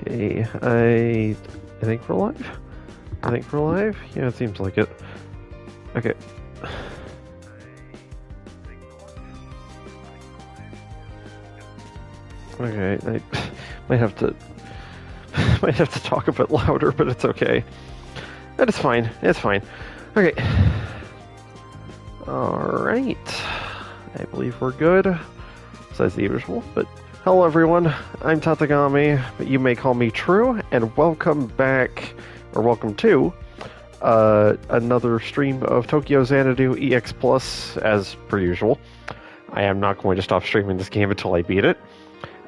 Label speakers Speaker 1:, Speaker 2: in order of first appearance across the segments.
Speaker 1: Okay, I think we're live? I think we're live? Yeah, it seems like it. Okay. Okay, I might have to talk a bit louder, but it's okay. That is fine. It's fine. Okay. Alright. I believe we're good. Besides the usual, but hello everyone, I'm Tatagami, but you may call me True, and welcome back, or welcome to, another stream of KyotoXanadu EX+, as per usual. I am not going to stop streaming this game until I beat it.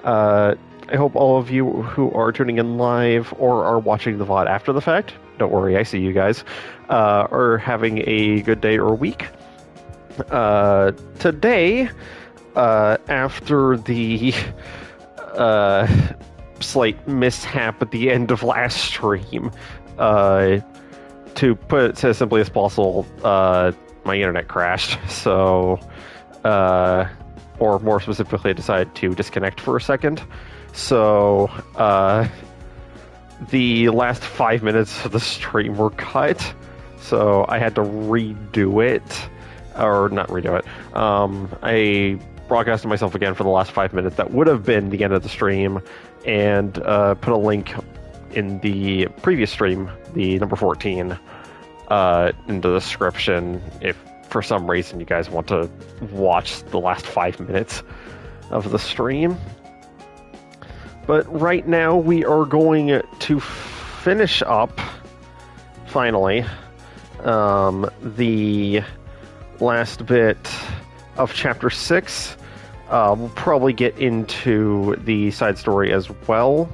Speaker 1: I hope all of you who are tuning in live or are watching the VOD after the fact, don't worry, I see you guys, are having a good day or week. Today, after the slight mishap at the end of last stream, to put it as simply as possible, my internet crashed, so, or more specifically, I decided to disconnect for a second. So, the last 5 minutes of the stream were cut, so I had to redo it. Or not redo it. I broadcasted myself again for the last 5 minutes. That would have been the end of the stream, and put a link in the previous stream, the number 14, in the description if for some reason you guys want to watch the last 5 minutes of the stream. But right now we are going to finish up, finally, the last bit of Chapter 6. We'll probably get into the side story as well,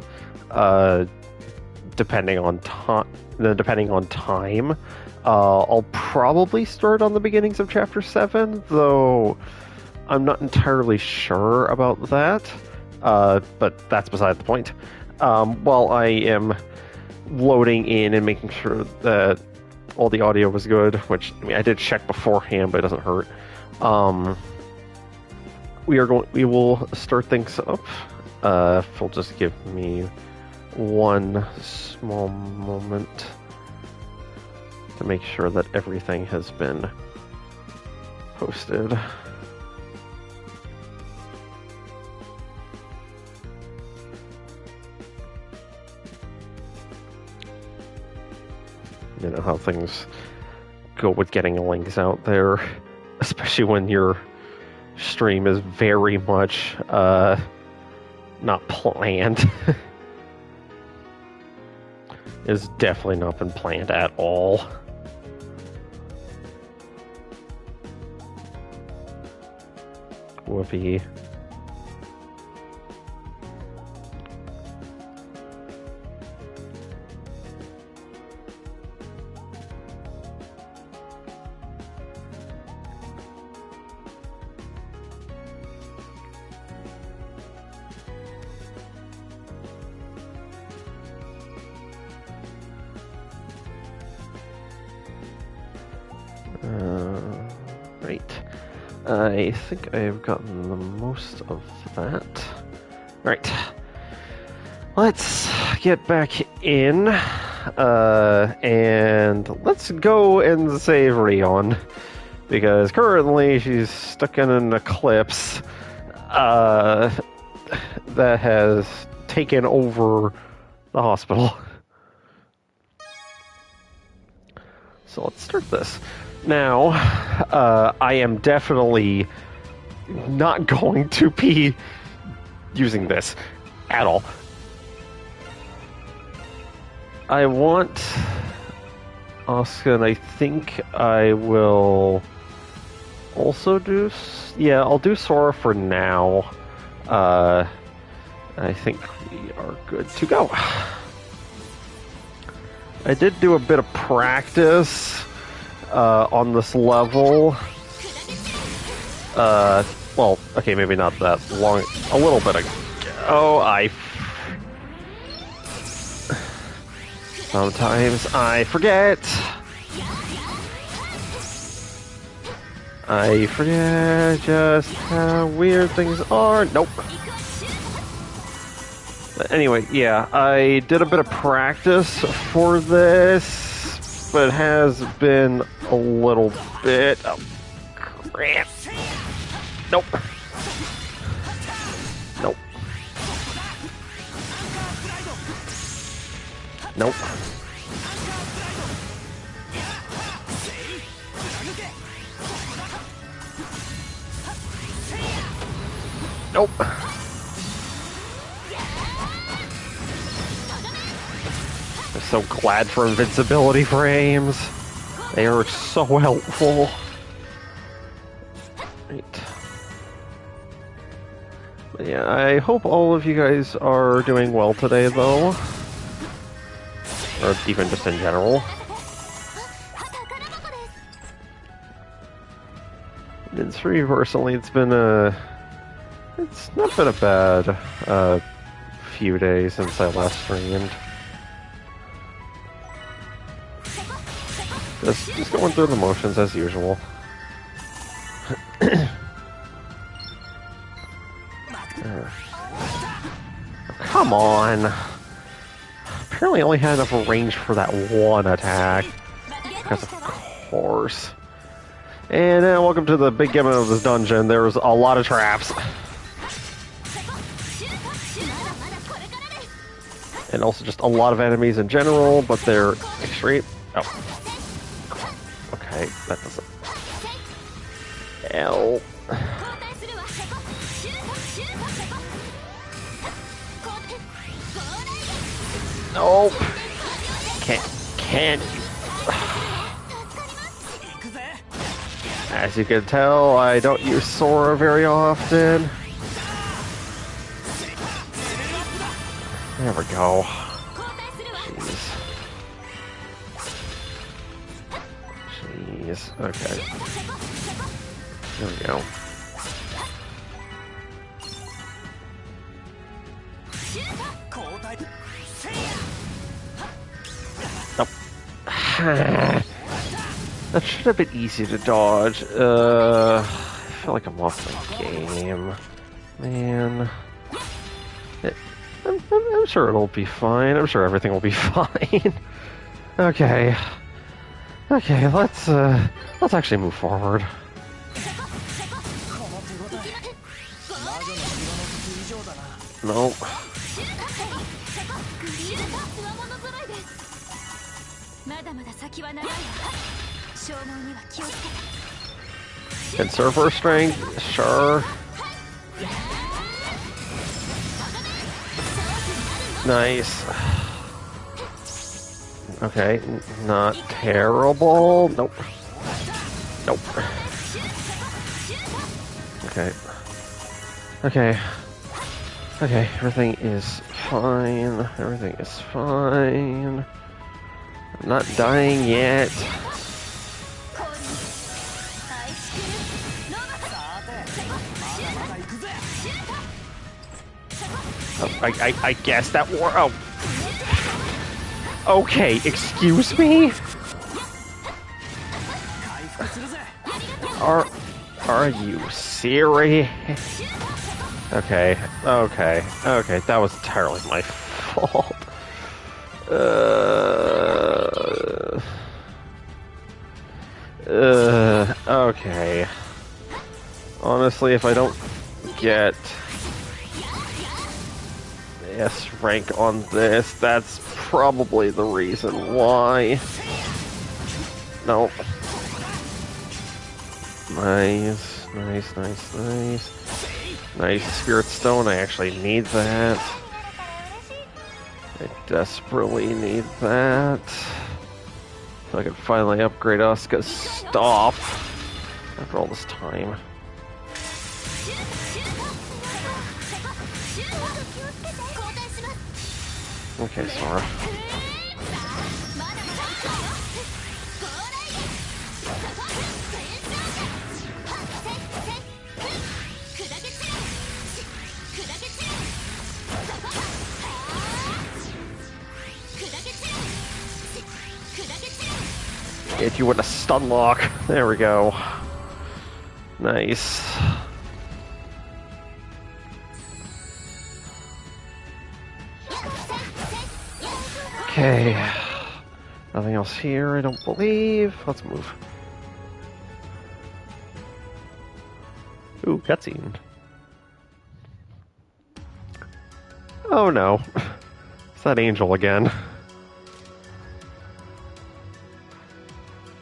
Speaker 1: depending on time. I'll probably start on the beginnings of Chapter 7, though I'm not entirely sure about that, but that's beside the point. While I am loading in and making sure that all the audio was good, which, I mean, I did check beforehand, but it doesn't hurt. We will start things up. If you'll just give me one small moment to make sure that everything has been posted. You know how things go with getting links out there, especially when your stream is very much not planned. It's definitely not been planned at all. Whoopee. Right. I think I've gotten the most of that. Right. Let's get back in, and let's go and save Rion, because currently she's stuck in an eclipse that has taken over the hospital. So let's start this. Now, I am definitely not going to be using this at all. I want Asuka, and I think I will also do... Yeah, I'll do Sora for now. I think we are good to go. I did do a bit of practice on this level. Well, okay, maybe not that long. A little bit ago. Sometimes I forget. I forget just how weird things are. Nope. But anyway, yeah, I did a bit of practice for this, but it has been a little bit... Oh, crap. Nope. Nope. Nope. Nope. I'm so glad for invincibility frames. They are so helpful. Right. But yeah, I hope all of you guys are doing well today, though. Or even just in general. And for me personally, it's been it's not been a bad few days since I last streamed. Just going through the motions as usual. Come on! Apparently I only had enough range for that one attack. Because of course. And welcome to the big gimmick of this dungeon. There's a lot of traps. And also just a lot of enemies in general, but they're extreme. Oh. Okay, that doesn't... L. Nope. Can't you? As you can tell, I don't use Sora very often. There we go. Jeez. Jeez. Okay. There we go. Nope. That should have been easy to dodge. I feel like I'm off the game. Man. I'm sure it'll be fine. I'm sure everything will be fine. Okay. Okay, let's actually move forward. No. Conserve strength, sure. Nice. Okay, not terrible. Nope. Nope. Okay. Okay. Okay, everything is fine. Everything is fine. I'm not dying yet. Oh, I guess that war. Oh. Okay, excuse me? Are you serious? Okay, okay, okay, that was entirely my fault. Okay. Honestly, if I don't get S rank on this, that's probably the reason why. Nope. Nice, nice, nice, nice. Nice Spirit Stone, I actually need that. I desperately need that. So I can finally upgrade Asuka's stuff after all this time. Okay, Sora. If you want a stun lock, there we go. Nice. Okay. Nothing else here, I don't believe. Let's move. Ooh, cutscene. Oh no. It's that angel again.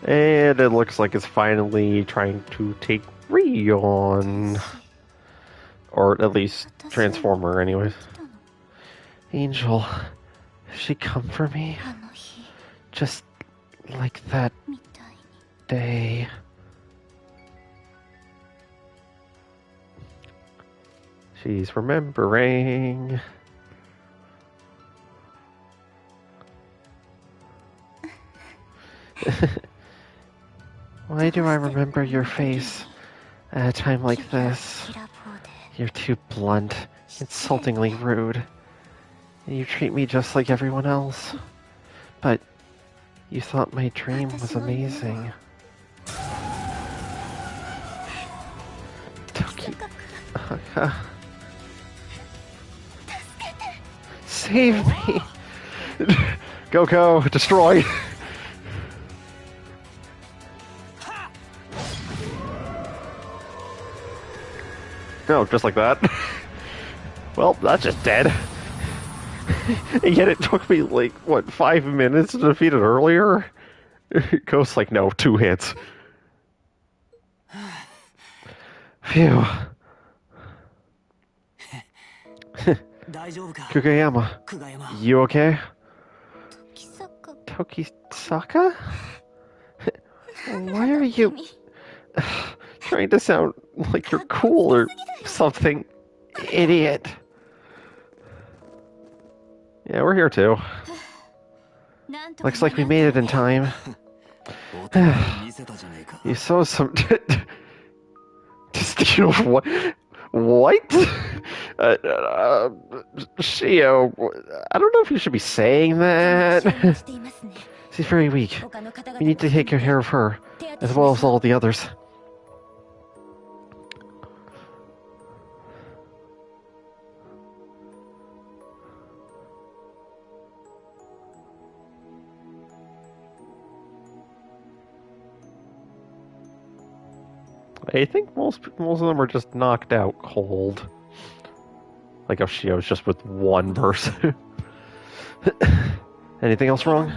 Speaker 1: And it looks like it's finally trying to take Rion. Or at least Transformer, anyways. Angel, has she come for me? Just like that day. She's remembering. Why do I remember your face at a time like this? You're too blunt, insultingly rude. You treat me just like everyone else. But you thought my dream was amazing. Toki... Save me! Goko, destroy! No, just like that. Well, that's just dead. And yet it took me, like, what, 5 minutes to defeat it earlier? Ghost's like, no, 2 hits. Phew. Kugayama, you okay? Tokisaka? Why are you trying to sound like you're cool or something? Idiot. Yeah, we're here too. Looks like we made it in time. You saw some... Steal what? What? Shio, I don't know if you should be saying that. She's very weak. We need to take care of her, as well as all the others. I think most of them are just knocked out cold. Like how Shio's just with one person. Anything else wrong?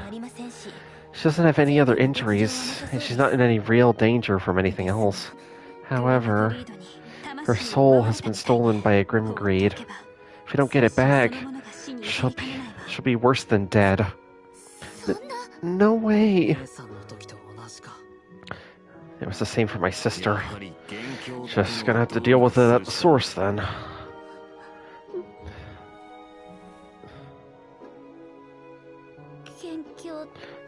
Speaker 1: She doesn't have any other injuries, and she's not in any real danger from anything else. However, her soul has been stolen by a grim greed. If we don't get it back, she'll be worse than dead. No way! It was the same for my sister. Just gonna have to deal with it at the source then.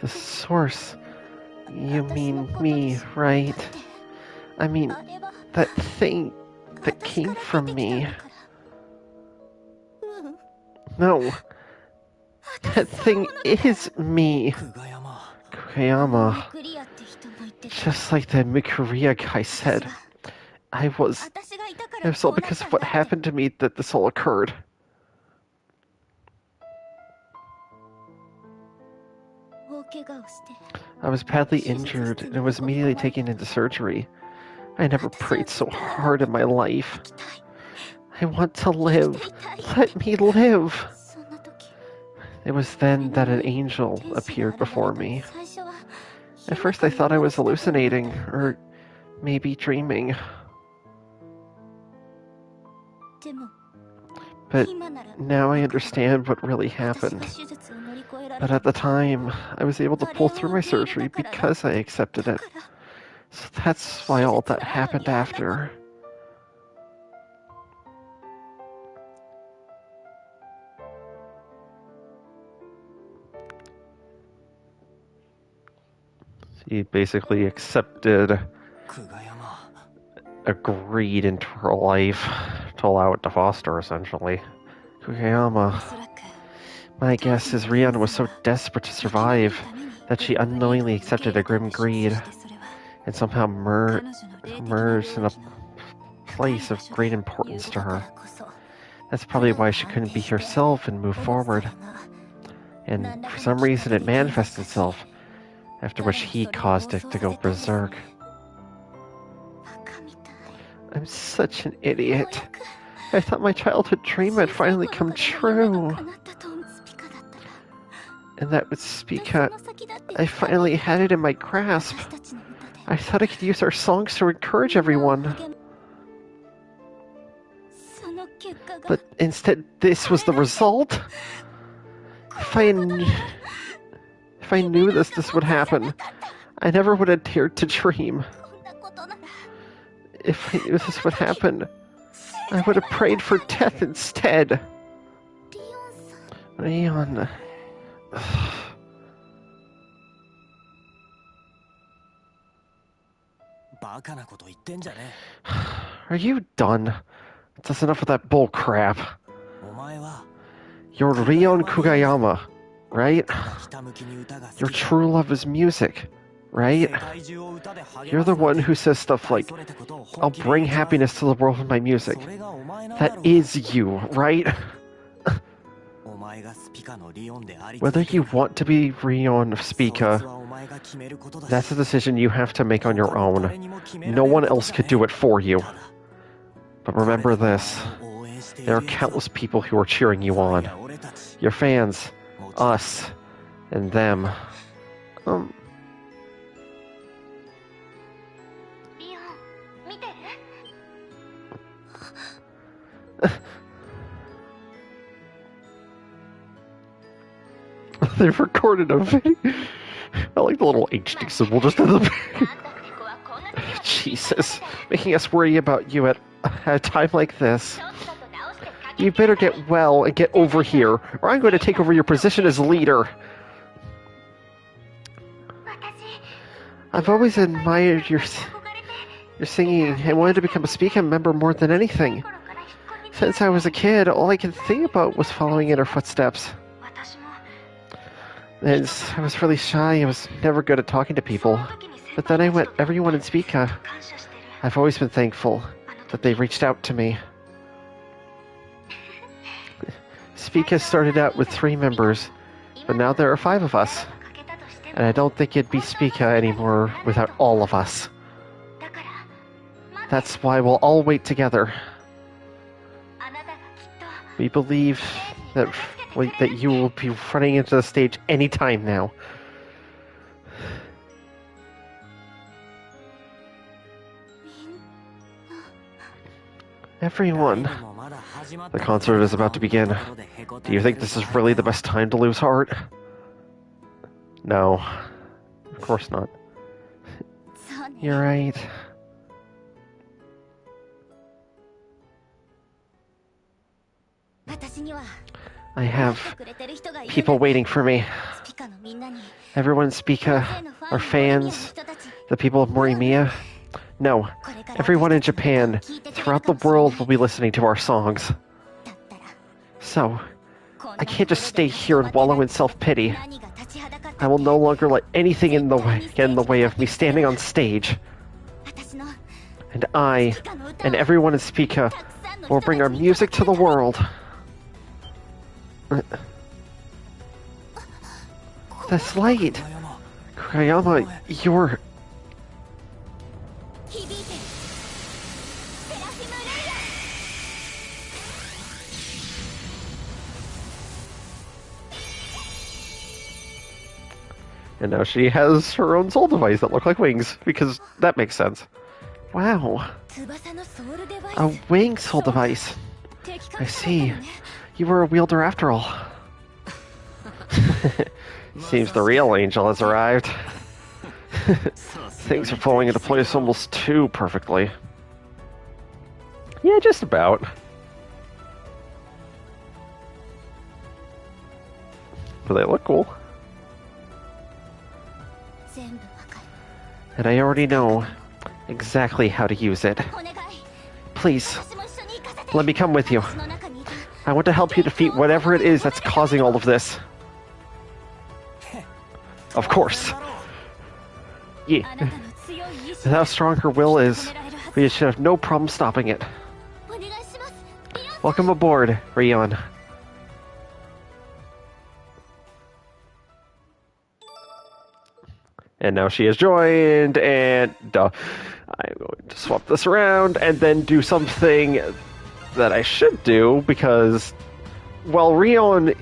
Speaker 1: The source? You mean me, right? I mean, that thing that came from me. No. That thing is me. Kugayama. Just like the Mikuriya guy said. It was all because of what happened to me that this all occurred. I was badly injured and was immediately taken into surgery. I never prayed so hard in my life. I want to live. Let me live. It was then that an angel appeared before me. At first I thought I was hallucinating, or maybe dreaming. But now I understand what really happened. But at the time, I was able to pull through my surgery because I accepted it. So that's why all that happened after. He basically accepted, agreed into her life to allow it to foster, essentially. Kugayama. My guess is Rion was so desperate to survive that she unknowingly accepted a grim greed and somehow merged in a place of great importance to her. That's probably why she couldn't be herself and move forward. And for some reason it manifested itself, after which he caused it to go berserk. I'm such an idiot. I thought my childhood dream had finally come true. And that with Spica, I finally had it in my grasp. I thought I could use our songs to encourage everyone. But instead, this was the result? If I knew this would happen, I never would have dared to dream. If I knew this would happen, I would have prayed for death instead. Rion. Are you done? That's enough of that bull crap. You're Rion Kugayama, right? Your true love is music, right? You're the one who says stuff like, I'll bring happiness to the world with my music. That is you, right? Whether you want to be Rion of Spica, that's a decision you have to make on your own. No one else could do it for you. But remember this, there are countless people who are cheering you on. Your fans, us, and them. They've recorded a video. I like the little HD symbol just in the Jesus, making us worry about you at a time like this. You better get well and get over here, or I'm going to take over your position as leader. I've always admired your singing and wanted to become a Spica member more than anything. Since I was a kid, all I could think about was following in her footsteps. And I was really shy, I was never good at talking to people. But then I met everyone in Spica. I've always been thankful that they reached out to me. Spica started out with 3 members, but now there are 5 of us. And I don't think it'd be Spica anymore without all of us. That's why we'll all wait together. We believe that you will be running into the stage any time now. Everyone. The concert is about to begin. Do you think this is really the best time to lose heart? No. Of course not. You're right. I have people waiting for me. Everyone in Spica, our fans, the people of Mikuriya. No, everyone in Japan, throughout the world will be listening to our songs. So, I can't just stay here and wallow in self-pity. I will no longer let anything get in the way of me standing on stage. And I, and everyone in Spica, will bring our music to the world. That's light. Kugayama, you're... And now she has her own soul device that look like wings, because that makes sense. Wow. A wing soul device. I see. You were a wielder after all. Seems the real angel has arrived. Things are falling into place almost too perfectly. Yeah, just about. But they look cool. And I already know exactly how to use it. Please, let me come with you. I want to help you defeat whatever it is that's causing all of this. Of course. Yeah. With how strong her will is, we should have no problem stopping it. Welcome aboard, Rion. And now she has joined, and I'm going to swap this around and then do something that I should do because, well, Rion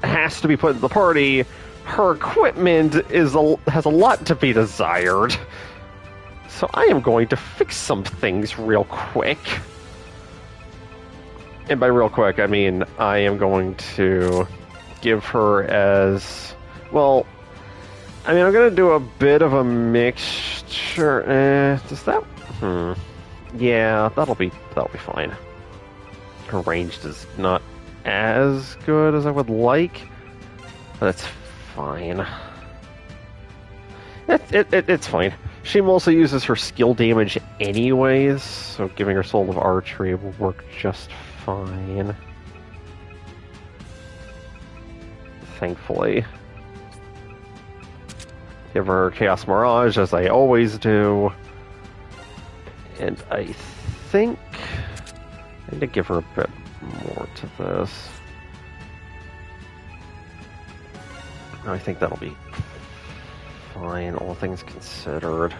Speaker 1: has to be put in the party. Her equipment has a lot to be desired. So I am going to fix some things real quick. And by real quick, I mean I am going to give her as... Well, I mean, I'm going to do a bit of a mixture. Does that... Yeah, that'll be fine. Her range is not as good as I would like, but it's fine. It's fine. She mostly uses her skill damage anyways, so giving her Soul of Archery will work just fine. Thankfully. Give her Chaos Mirage, as I always do. And I think I need to give her a bit more to this. I think that'll be fine, all things considered.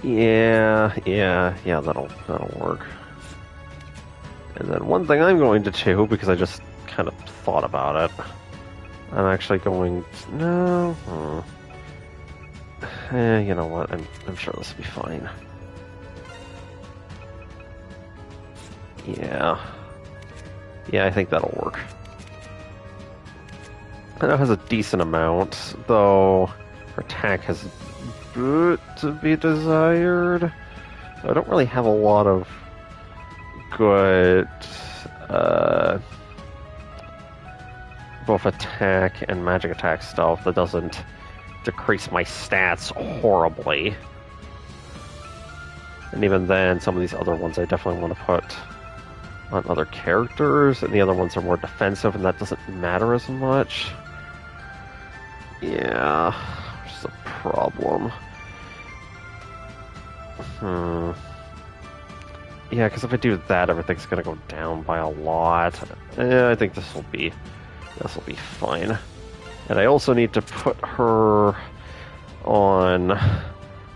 Speaker 1: Yeah, that'll work. And then one thing I'm going to do, because I just kind of thought about it, I'm actually going to... No. You know what? I'm sure this will be fine. Yeah, I think that'll work. And it has a decent amount, though her attack has a bit to be desired. I don't really have a lot of good both attack and magic attack stuff that doesn't decrease my stats horribly. And even then, some of these other ones I definitely want to put on other characters, and the other ones are more defensive, and that doesn't matter as much. Yeah, which is a problem. Yeah, because if I do that, everything's gonna go down by a lot. I think this will be fine. And I also need to put her on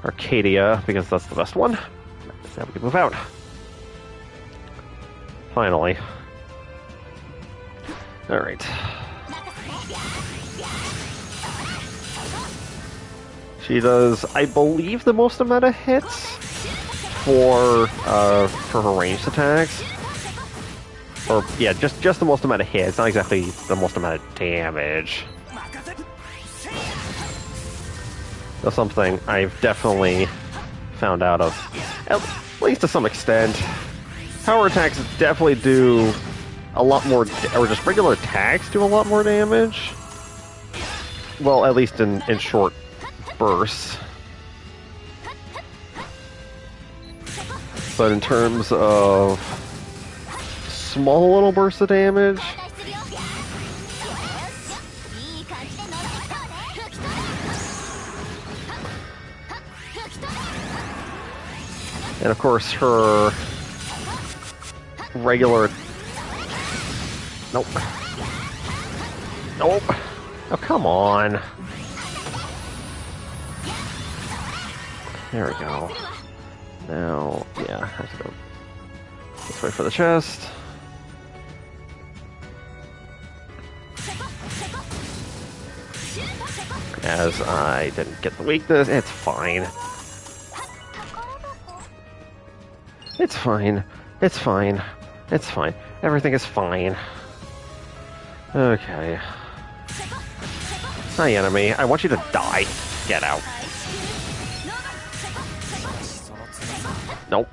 Speaker 1: Arcadia, because that's the best one. Now we can move out. Finally. Alright. She does, I believe, the most amount of hits for her ranged attacks. Or, yeah, just the most amount of hits, not exactly the most amount of damage. That's something I've definitely found out of, at least to some extent. Power attacks definitely do a lot more, or just regular attacks do a lot more damage. Well, at least in short bursts. But in terms of small little bursts of damage, and of course her regular... Nope. Oh, come on. There we go. Now, yeah, I have to go this way for the chest. As I didn't get the weakness, it's fine. It's fine. It's fine. It's fine. Everything is fine. Okay. Hi, enemy. I want you to die. Get out. Nope.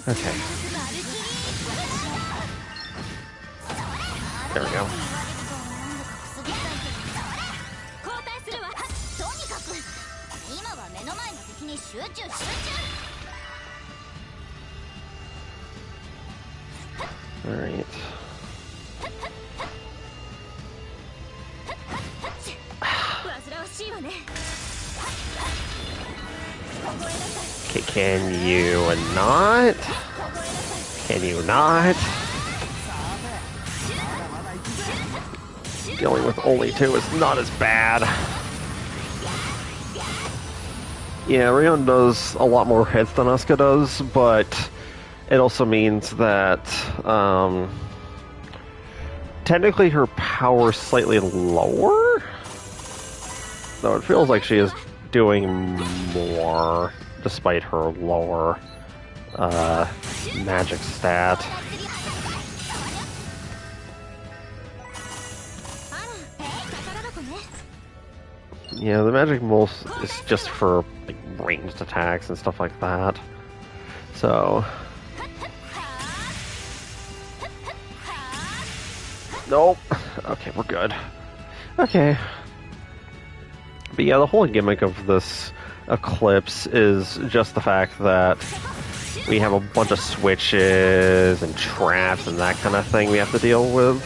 Speaker 1: Okay. There we go. Alright. Okay, can you not? Can you not? Dealing with only 2 is not as bad. Yeah, Rion does a lot more hits than Asuka does, but it also means that technically her power is slightly lower, though it feels like she is doing more despite her lower magic stat. Yeah, the magic most is just for like ranged attacks and stuff like that. So nope. Okay, we're good. Okay. But yeah, the whole gimmick of this eclipse is just the fact that we have a bunch of switches and traps and that kind of thing we have to deal with.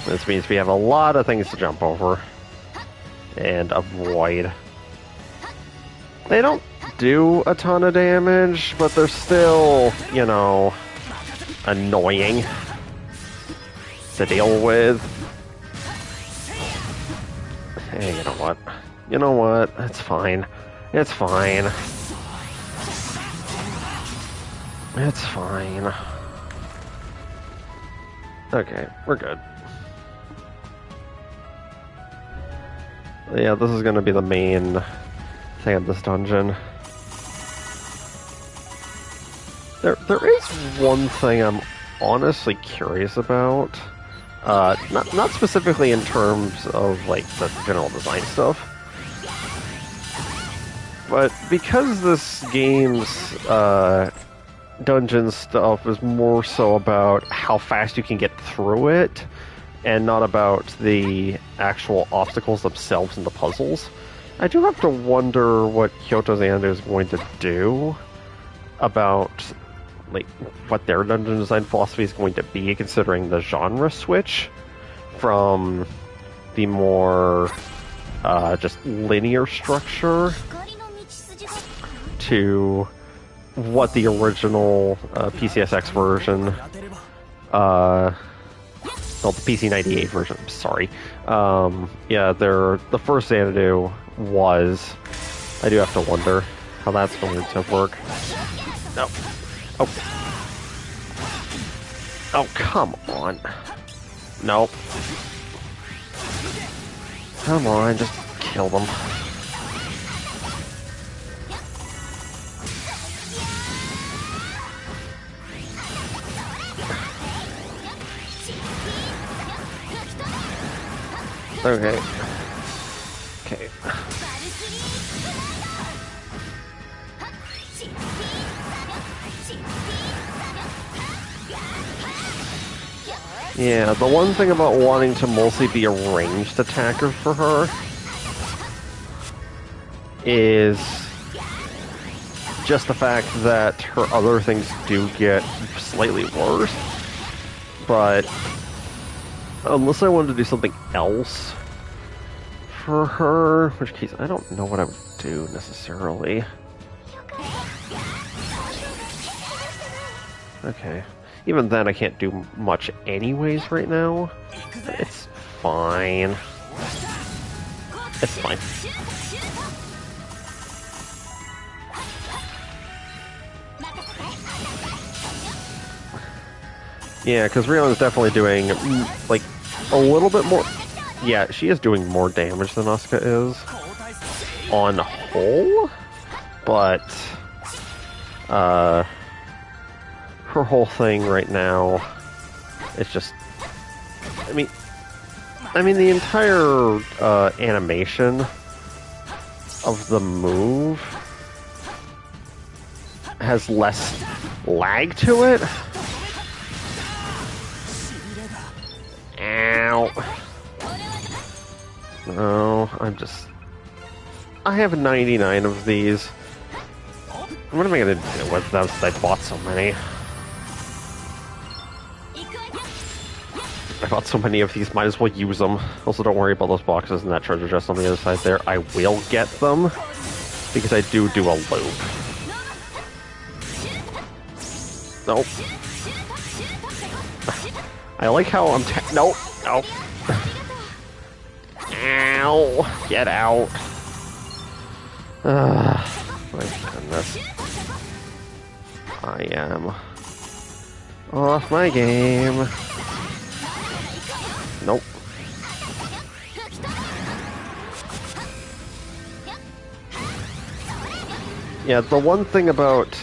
Speaker 1: This means we have a lot of things to jump over and avoid. They don't do a ton of damage, but they're still, you know, annoying to deal with. Hey, you know what? You know what? It's fine. It's fine. It's fine. Okay, we're good. Yeah, this is going to be the main thing of this dungeon. There is one thing I'm honestly curious about. Not specifically in terms of like the general design stuff, but because this game's dungeon stuff is more so about how fast you can get through it, and not about the actual obstacles themselves and the puzzles. I do have to wonder what KyotoXanadu is going to do about like what their dungeon design philosophy is going to be, considering the genre switch from the more just linear structure to what the original PCSX version, well, the PC98 version, I'm sorry. Yeah, the first Xanadu was. I do have to wonder how that's going to work. No. Oh. Oh, come on. Nope. Come on, just kill them. Okay. Okay. Yeah, the one thing about wanting to mostly be a ranged attacker for her is just the fact that her other things do get slightly worse. But unless I wanted to do something else for her, in which case I don't know what I would do necessarily. Okay. Even then I can't do much anyways right now. It's fine. It's fine. Yeah, because Rion is definitely doing, like, a little bit more... Yeah, she is doing more damage than Asuka is on whole, but her whole thing right now is just... I mean the entire animation of the move has less lag to it. Ow. No, I have 99 of these. What am I gonna do with them since I bought so many? I bought so many of these, might as well use them. Also, don't worry about those boxes and that treasure chest on the other side there. I will get them, because I do a loop. Nope. I like how I'm nope, nope. Ow! Get out. My goodness. I am off my game. Nope. Yeah, the one thing about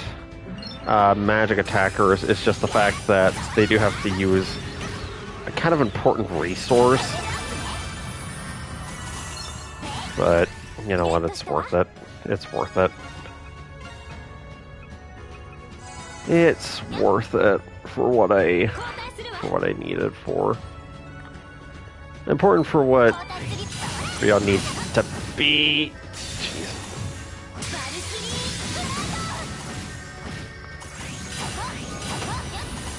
Speaker 1: magic attackers is just the fact that they do have to use a kind of important resource. But, you know what, it's worth it. It's worth it. It's worth it for what I need it for. Important for what Rion needs to be. Jeez.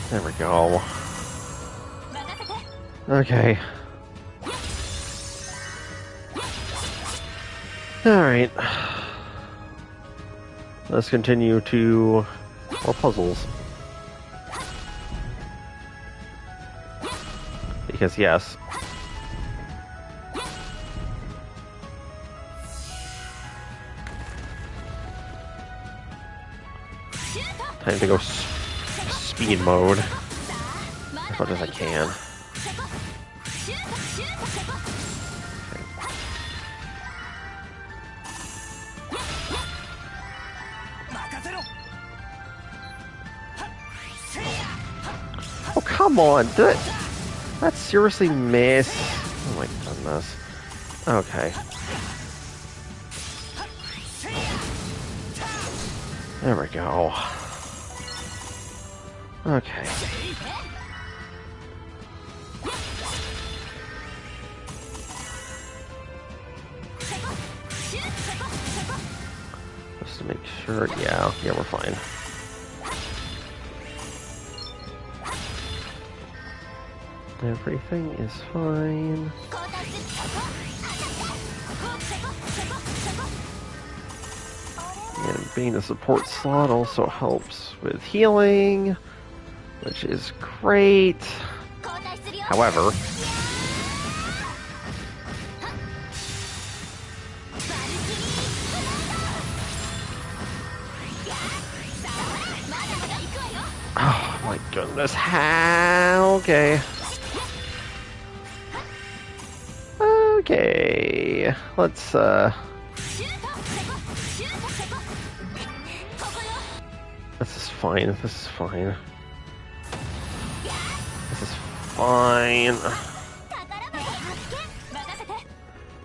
Speaker 1: There we go. Okay. Alright. Let's continue to more puzzles. Because yes. Time to go speed mode as much as I can. Oh, come on! Did that seriously miss? Oh my goodness. Okay. There we go. Okay. Just to make sure, yeah, we're fine. Everything is fine. And being a support slot also helps with healing, which is great. However, oh my goodness, how? Okay. Okay, let's this is fine, this is fine. This is fine.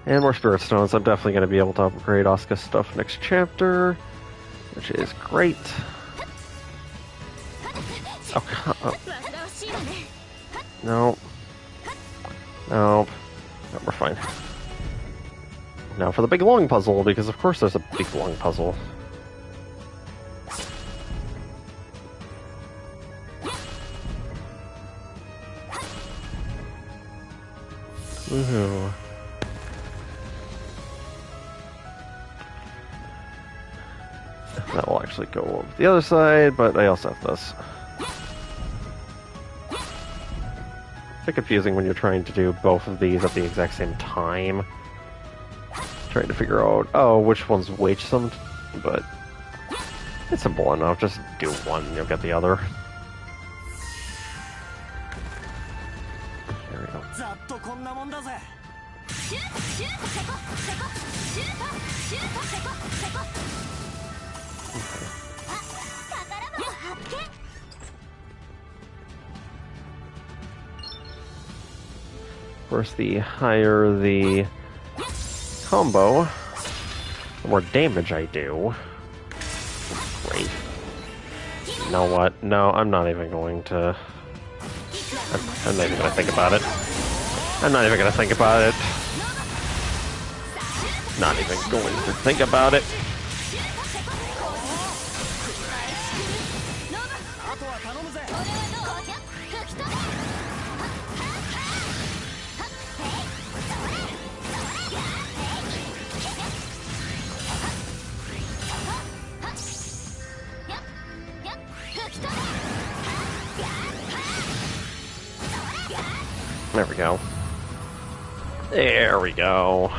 Speaker 1: And more spirit stones. I'm definitely going to be able to upgrade Asuka's stuff next chapter, which is great. Oh, no. No. No, we're fine. Now for the big long puzzle, because of course there's a big long puzzle. Woohoo. That will actually go over the other side, but I also have this. It's confusing when you're trying to do both of these at the exact same time. Trying to figure out, oh, which one's which, but it's simple enough. Just do one and you'll get the other. There we go. Of course, the higher the combo, the more damage I do. Great. You know what? No, I'm not even going to... I'm not even going to think about it. I'm not even going to think about it. Not even going to think about it. There we go. There we go.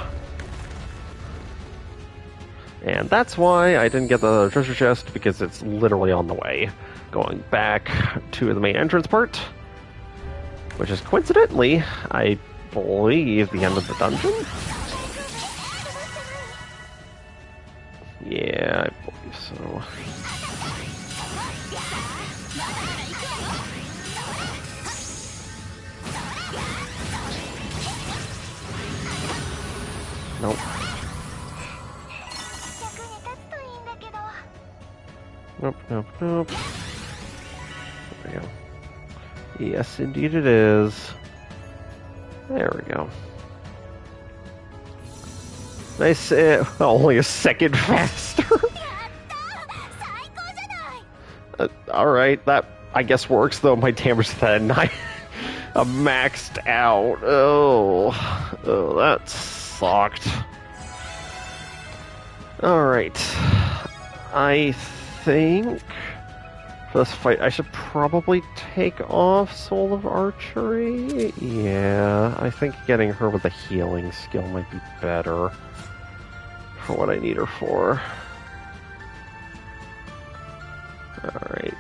Speaker 1: And that's why I didn't get the treasure chest, because it's literally on the way. Going back to the main entrance part, which is coincidentally, I believe, the end of the dungeon? Yeah, I believe so. Nope. Nope, nope, nope. There we go. Yes, indeed it is. There we go. Nice, only a second faster. Alright, that I guess works, though my damage then. I'm maxed out. Oh, that sucked. Alright. I think for this fight I should probably take off Soul of Archery. Yeah, I think getting her with a healing skill might be better for what I need her for. Alright.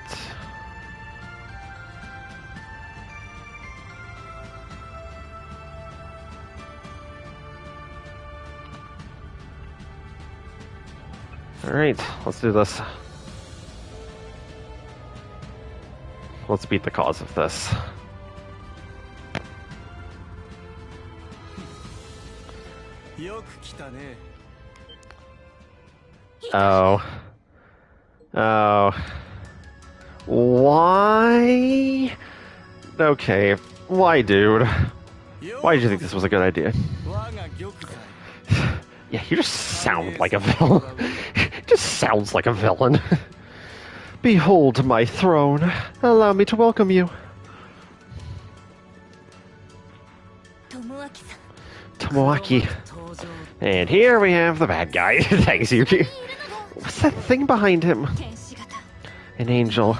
Speaker 1: Alright, let's do this. Let's beat the cause of this. Oh. Oh. Why? Okay. Why, dude? Why did you think this was a good idea? Yeah, you just sound like a villain. Just sounds like a villain. Behold my throne. Allow me to welcome you. Tomoaki. And here we have the bad guy. Thanks, Yuki. What's that thing behind him? An angel.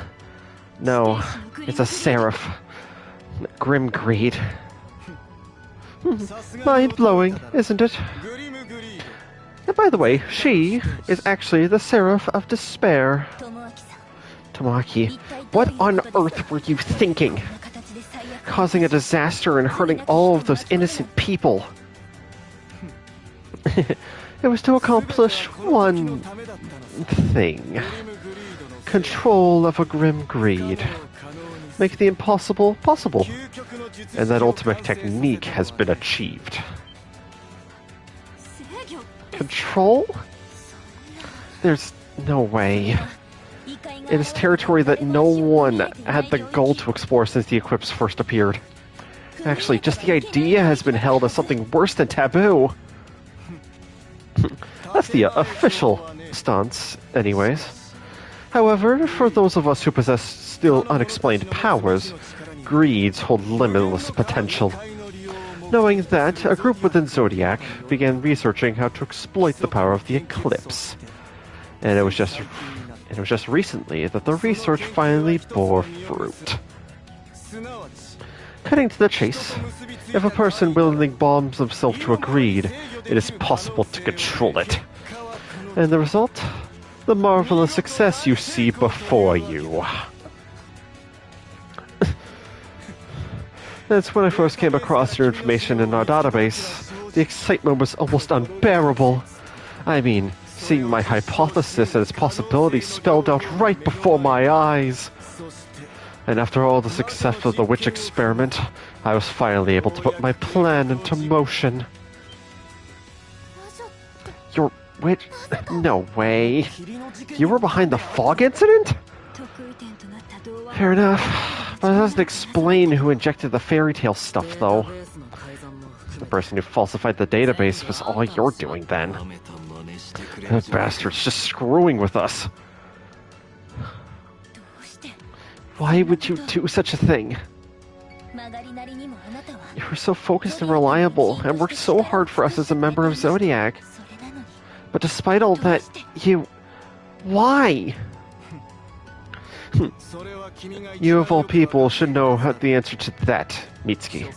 Speaker 1: No, it's a seraph. Grim greed. Mind-blowing, isn't it? And by the way, she is actually the Seraph of Despair. Tomoaki, what on earth were you thinking? Causing a disaster and hurting all of those innocent people. It was to accomplish one thing. Control of a grim greed. Make the impossible possible. And that ultimate technique has been achieved. Control? There's no way. It is territory that no one had the goal to explore since the eclipse first appeared. Actually, just the idea has been held as something worse than taboo. That's the official stance, anyways. However, for those of us who possess still unexplained powers, greeds hold limitless potential. Knowing that, a group within Zodiac began researching how to exploit the power of the eclipse. And it was just recently that the research finally bore fruit. Cutting to the chase, if a person willingly bonds themselves to a greed, it is possible to control it. And the result? The marvelous success you see before you. That's when I first came across your information in our database. The excitement was almost unbearable. I mean, seeing my hypothesis and its possibilities spelled out right before my eyes. And after all the success of the witch experiment, I was finally able to put my plan into motion. Your witch? No way. You were behind the fog incident? Fair enough. But it doesn't explain who injected the fairy tale stuff, though. The person who falsified the database was all you're doing then. That bastard's just screwing with us. Why would you do such a thing? You were so focused and reliable, and worked so hard for us as a member of Zodiac. But despite all that, you... Why? You of all people should know the answer to that, Mitsuki.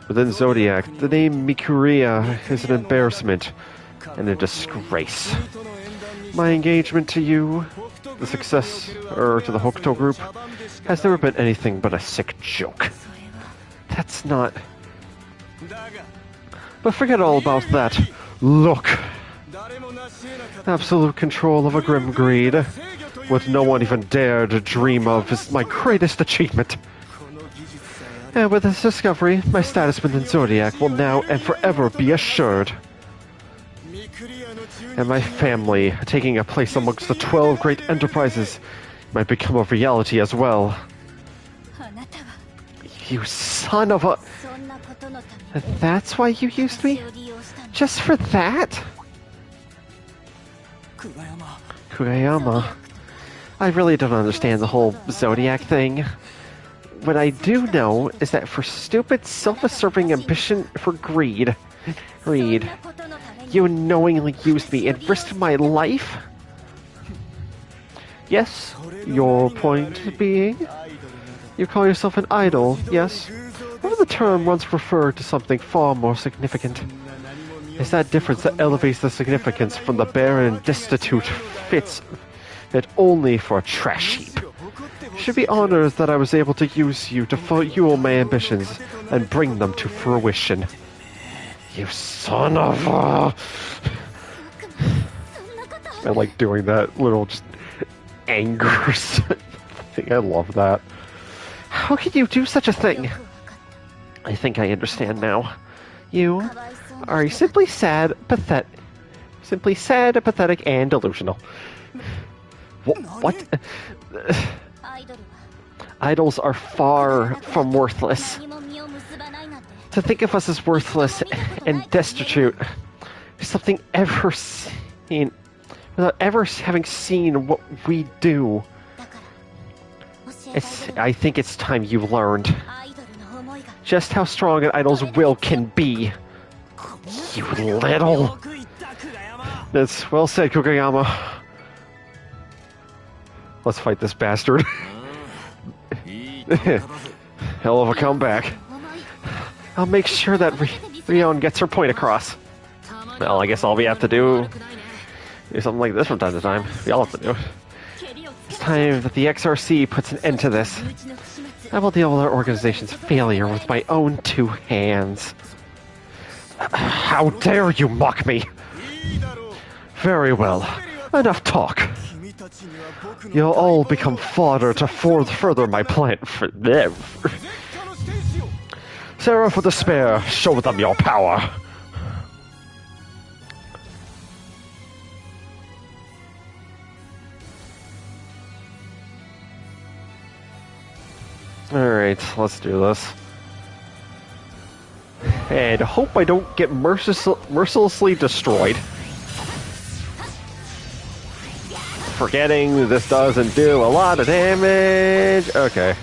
Speaker 1: Within Zodiac, the name Mikuriya is an embarrassment and a disgrace. My engagement to you, the successor to the Hokuto group, has never been anything but a sick joke. That's not... But forget all about that. Look! Absolute control of a grim greed, what no one even dared to dream of, is my greatest achievement. And with this discovery, my status within Zodiac will now and forever be assured. And my family, taking a place amongst the 12 great enterprises, might become a reality as well. You son of a... That's why you used me? Just for that? Kurayama. I really don't understand the whole Zodiac thing. What I do know is that for stupid, self-serving ambition for greed, you knowingly used me and risked my life? Yes, your point being? You call yourself an idol, yes? Or the term once referred to something far more significant. It's that difference that elevates the significance from the barren, destitute fits fit only for a trash heap. You should be honored that I was able to use you to fuel my ambitions and bring them to fruition. You son of a... I like doing that little just anger thing. I love that. How could you do such a thing? I think I understand now. You are simply sad, pathetic, and delusional. What? Idols are far from worthless. To think of us as worthless and destitute is something ever seen, without ever having seen what we do. I think it's time you learned just how strong an idol's will can be. You little... That's well said, Kurayama. Let's fight this bastard. Hell of a comeback. I'll make sure that Rion gets her point across. Well, I guess all we have to do is something like this from time to time. We all have to do it. It's time that the X.R.C. puts an end to this. I will deal with our organization's failure with my own two hands. How dare you mock me? Very well. Enough talk. You'll all become fodder to further my plan. Seraph with despair, show them your power. Alright, let's do this. And hope I don't get mercilessly destroyed. Forgetting this doesn't do a lot of damage. Okay.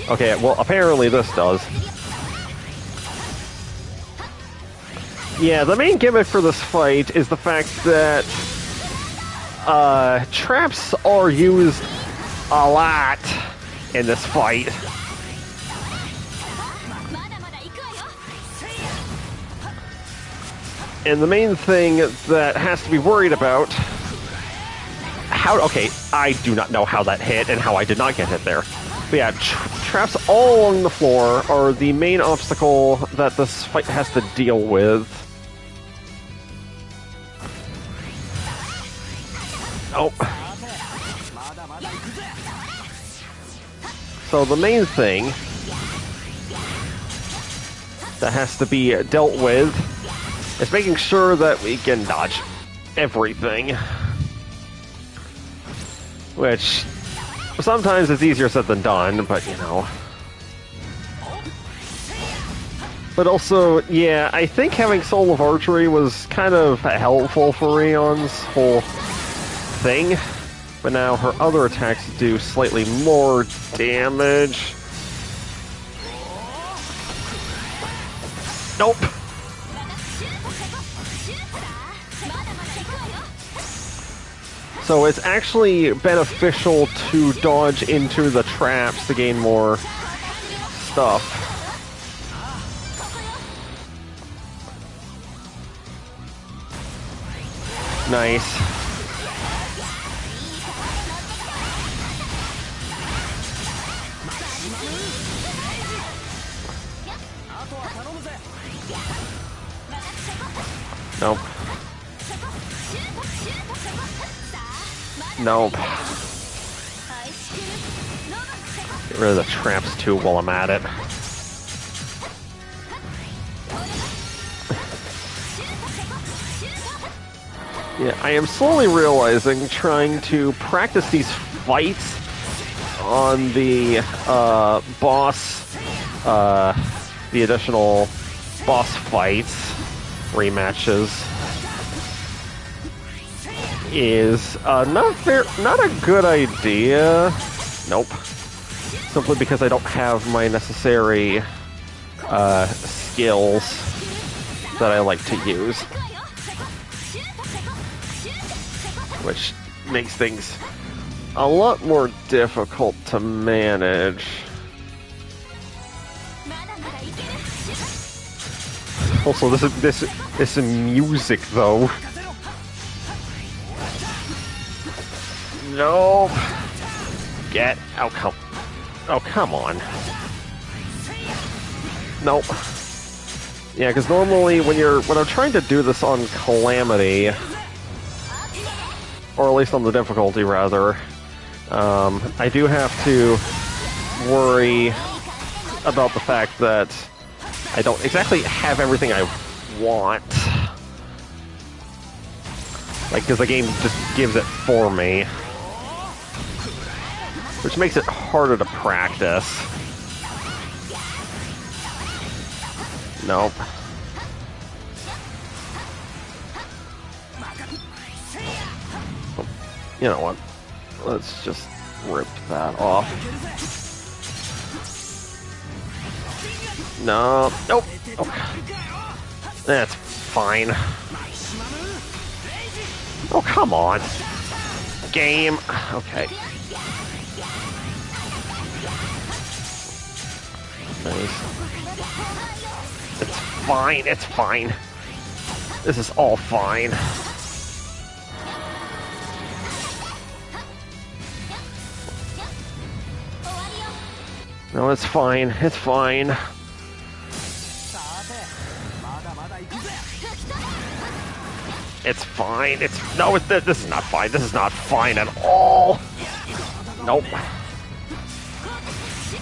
Speaker 1: Okay, well, apparently this does. Yeah, the main gimmick for this fight is the fact that traps are used a lot in this fight. And the main thing that has to be worried about... Okay, I do not know how that hit and how I did not get hit there. But yeah, traps all along the floor are the main obstacle that this fight has to deal with. Oh. So the main thing that has to be dealt with is making sure that we can dodge everything. Which, sometimes it's easier said than done, but you know. But also, yeah, I think having Soul of Archery was kind of helpful for Rion's whole thing. But now her other attacks do slightly more damage. Nope. So it's actually beneficial to dodge into the traps to gain more stuff. Nice. Nope. Nope. Get rid of the traps too while I'm at it. Yeah, I am slowly realizing trying to practice these fights on the boss, the additional boss fights, rematches, is not a good idea. Nope. Simply because I don't have my necessary skills that I like to use, which makes things a lot more difficult to manage. Also, this music though. Nope. Get out! Oh, come on. Nope. Yeah, because normally when I'm trying to do this on Calamity, or at least on the difficulty rather, I do have to worry about the fact that I don't exactly have everything I want. Like, because the game just gives it for me, which makes it harder to practice. Nope. You know what? Let's just rip that off. No. Nope. Oh. That's fine. Oh, come on. Game. Okay. Nice. It's fine. It's fine. This is all fine. No, it's fine. It's fine. It's fine. This is not fine. This is not fine at all. Nope.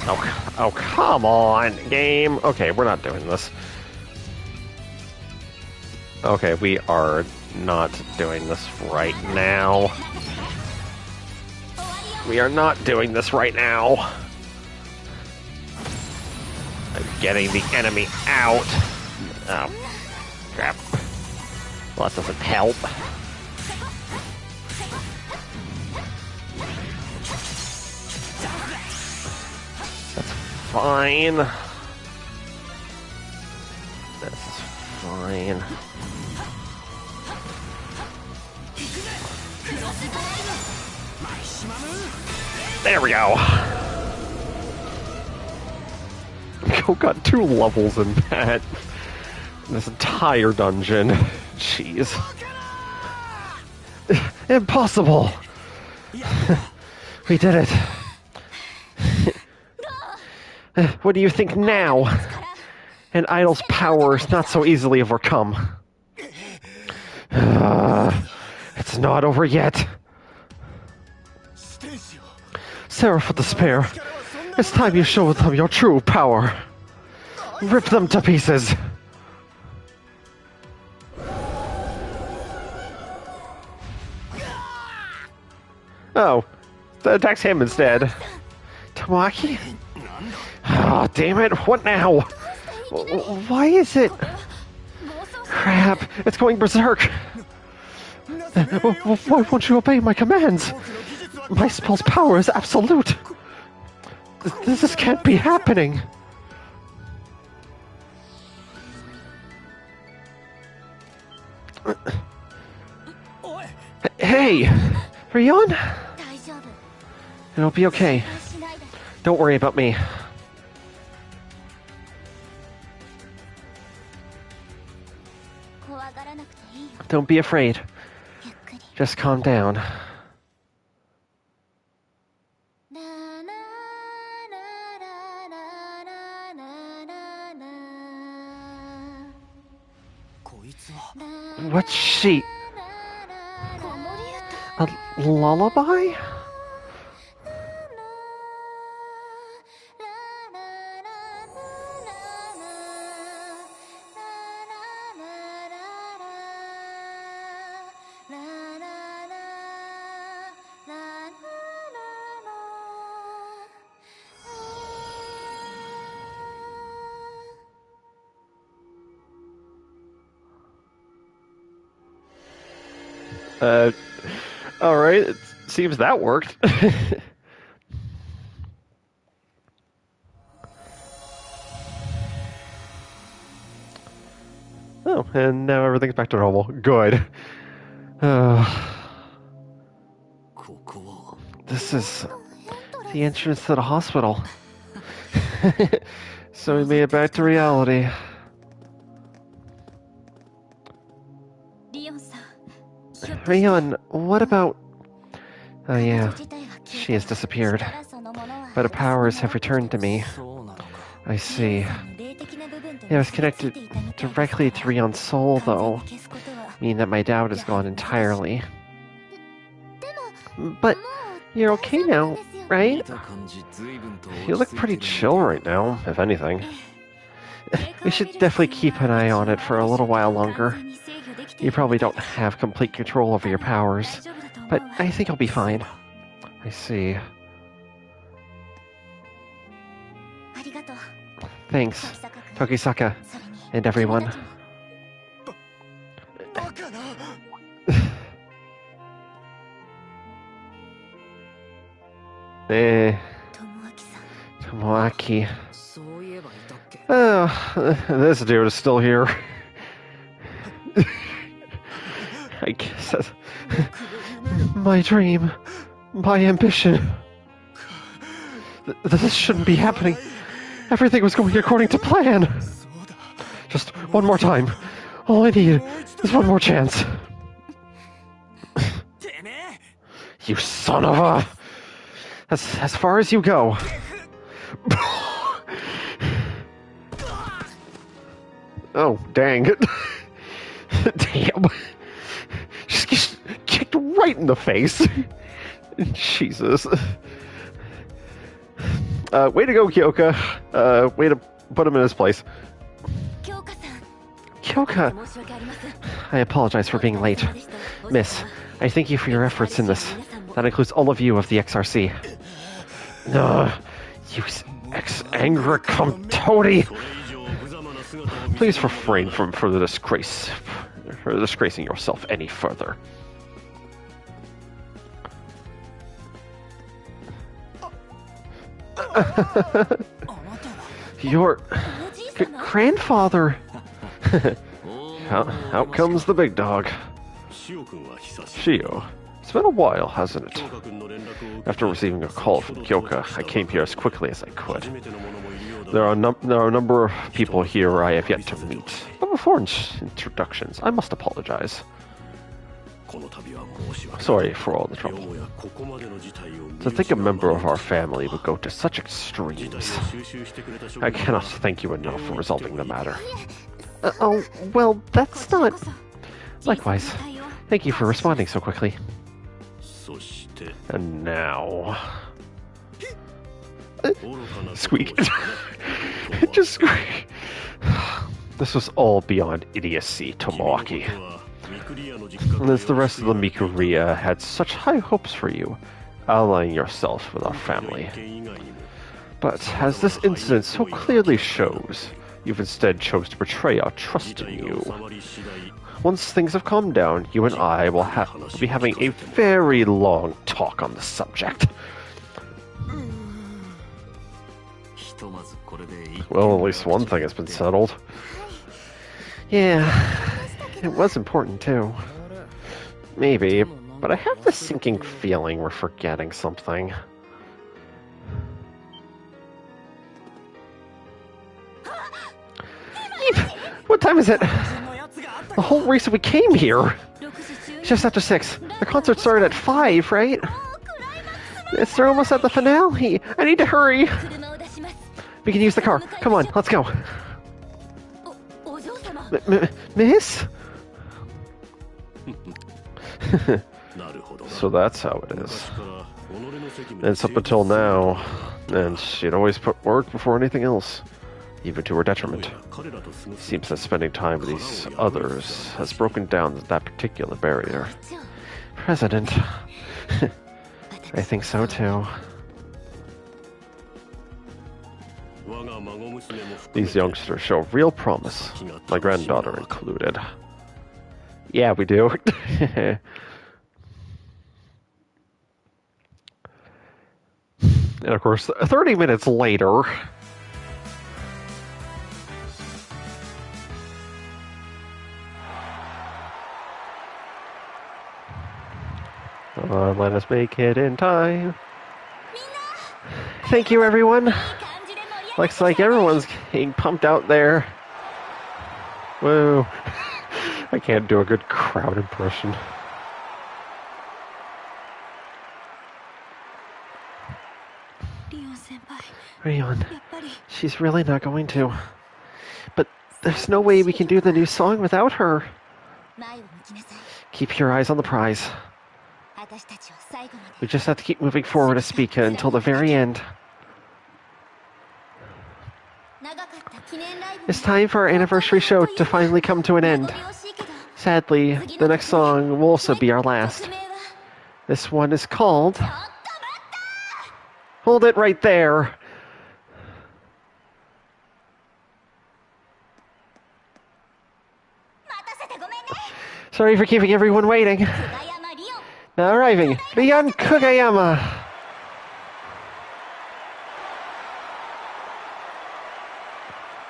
Speaker 1: Oh, come on, game. Okay, we're not doing this. Okay, we are not doing this right now. We are not doing this right now. I'm getting the enemy out. Oh, crap. Well, that doesn't help. That's fine. This is fine. There we go. We got 2 levels in that. This entire dungeon. Jeez. Impossible! We did it. What do you think now? An idol's power is not so easily overcome. It's not over yet. Seraph of Despair, it's time you show them your true power. Rip them to pieces. Oh, that attacks him instead. Tamaki? Ah, oh, damn it, what now? Why is it? Crap, it's going berserk. Why won't you obey my commands? My spell's power is absolute. This can't be happening. Hey, Rion? It'll be okay. Don't worry about me. Don't be afraid. Just calm down. What's she? A lullaby? Alright, it seems that worked. Oh, and now everything's back to normal. Good. This is the entrance to the hospital. So we made it back to reality. Rion, what about... Oh yeah, she has disappeared. But her powers have returned to me. I see. It was connected directly to Rion's soul, though, meaning that my doubt is gone entirely. But you're okay now, right? You look pretty chill right now, if anything. We should definitely keep an eye on it for a little while longer. You probably don't have complete control over your powers, but I think you'll be fine. I see. Thanks, Tokisaka, and everyone. Tomoaki. Oh, this dude is still here. I guess that's my dream, my ambition. This shouldn't be happening. Everything was going according to plan. Just one more time. All I need is one more chance. You son of a... As far as you go. Oh, dang. Damn. Just kicked right in the face. Jesus. Way to go, Kyoka. Way to put him in his place. Kyoka! I apologize for being late. Miss, I thank you for your efforts in this. That includes all of you of the X.R.C. You ex-angric toady! Please refrain from further disgracing yourself any further. Your grandfather. Out comes the big dog. Shio. It's been a while, hasn't it? After receiving a call from Kyoka, I came here as quickly as I could. There are a number of people here I have yet to meet. But before introductions, I must apologize. Sorry for all the trouble. To think a member of our family would go to such extremes. I cannot thank you enough for resolving the matter. Oh, well, that's not... Likewise. Thank you for responding so quickly. And now... Squeak. Just squeak. This was all beyond idiocy, Tomoaki. And as the rest of the Mikuriya had such high hopes for you, allying yourself with our family. But as this incident so clearly shows, you've instead chose to betray our trust in you. Once things have calmed down, you and I will be having a very long talk on the subject. Well, at least one thing has been settled. Yeah, it was important too. Maybe, but I have this sinking feeling we're forgetting something. Eep! What time is it? The whole reason we came here! It's just after 6. The concert started at 5, right? They're almost at the finale. I need to hurry. We can use the car. Come on, let's go. Miss? So that's how it is. And it's up until now. And she'd always put work before anything else, even to her detriment. Seems that spending time with these others has broken down that particular barrier. President. I think so too. These youngsters show real promise, my granddaughter included. Yeah, we do. And of course, 30 minutes later... let us make it in time. Thank you, everyone. Looks like everyone's getting pumped out there. Whoa. I can't do a good crowd impression. Rion, she's really not going to. But there's no way we can do the new song without her. Keep your eyes on the prize. We just have to keep moving forward as Speaker until the very end. It's time for our anniversary show to finally come to an end. Sadly, the next song will also be our last. This one is called... Hold it right there! Sorry for keeping everyone waiting. Now arriving, Rion Kugayama.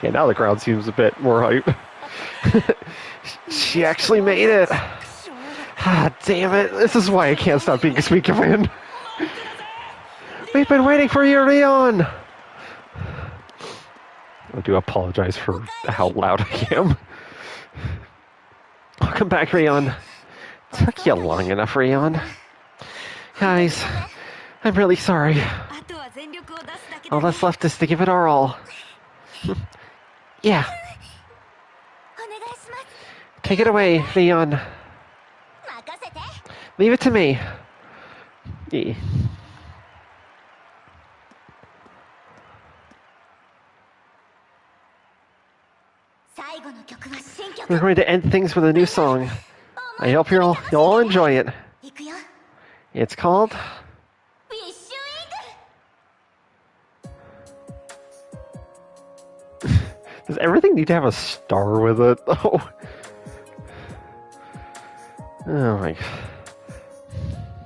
Speaker 1: Yeah, now the crowd seems a bit more hype. She actually made it. Ah, damn it. This is why I can't stop being a Speaker fan. We've been waiting for you, Rion. I do apologize for how loud I am. Welcome back, Rion. Took you long enough, Rion. Guys, I'm really sorry. All that's left is to give it our all. Yeah. Take it away, Rion. Leave it to me. Yeah. We're going to end things with a new song. I hope you'll all enjoy it. It's called... Does everything need to have a star with it? Oh my...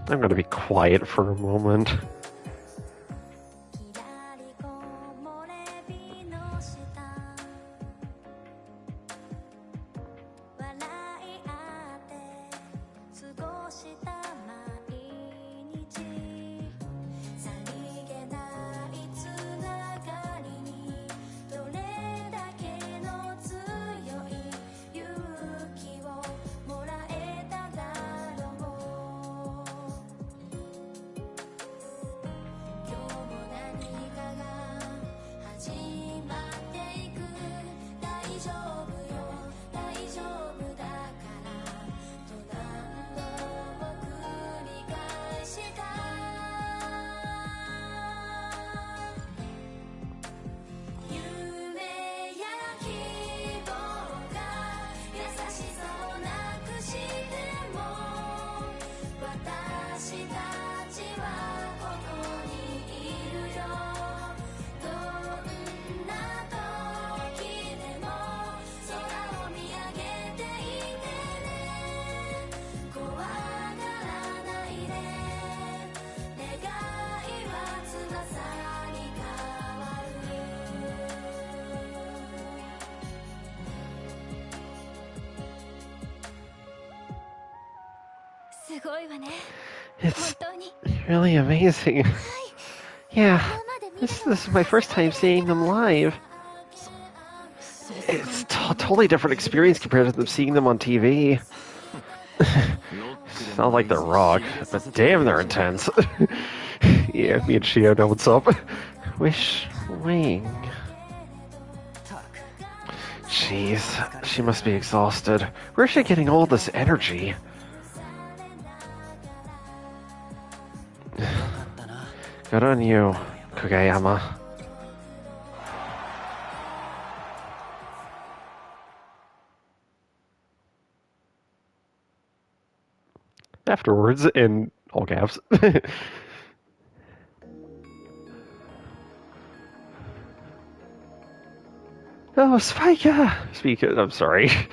Speaker 1: I'm going to be quiet for a moment. It's really amazing. Yeah, this is my first time seeing them live. It's a totally different experience compared to them seeing them on TV. Not like they're rock, but damn, they're intense. Yeah, me and Shio know what's up. Wish wing. Jeez, she must be exhausted. Where's she getting all this energy? Good on you, Kugayama. Afterwards, in all caps. Oh, Spika! I'm sorry. I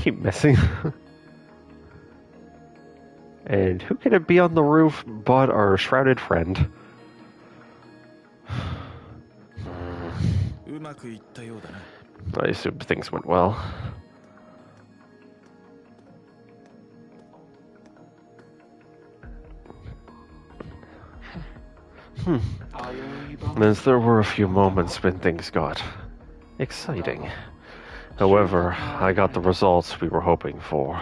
Speaker 1: keep missing. And who can it be on the roof but our shrouded friend? I assume things went well. As there were a few moments when things got exciting. However, I got the results we were hoping for.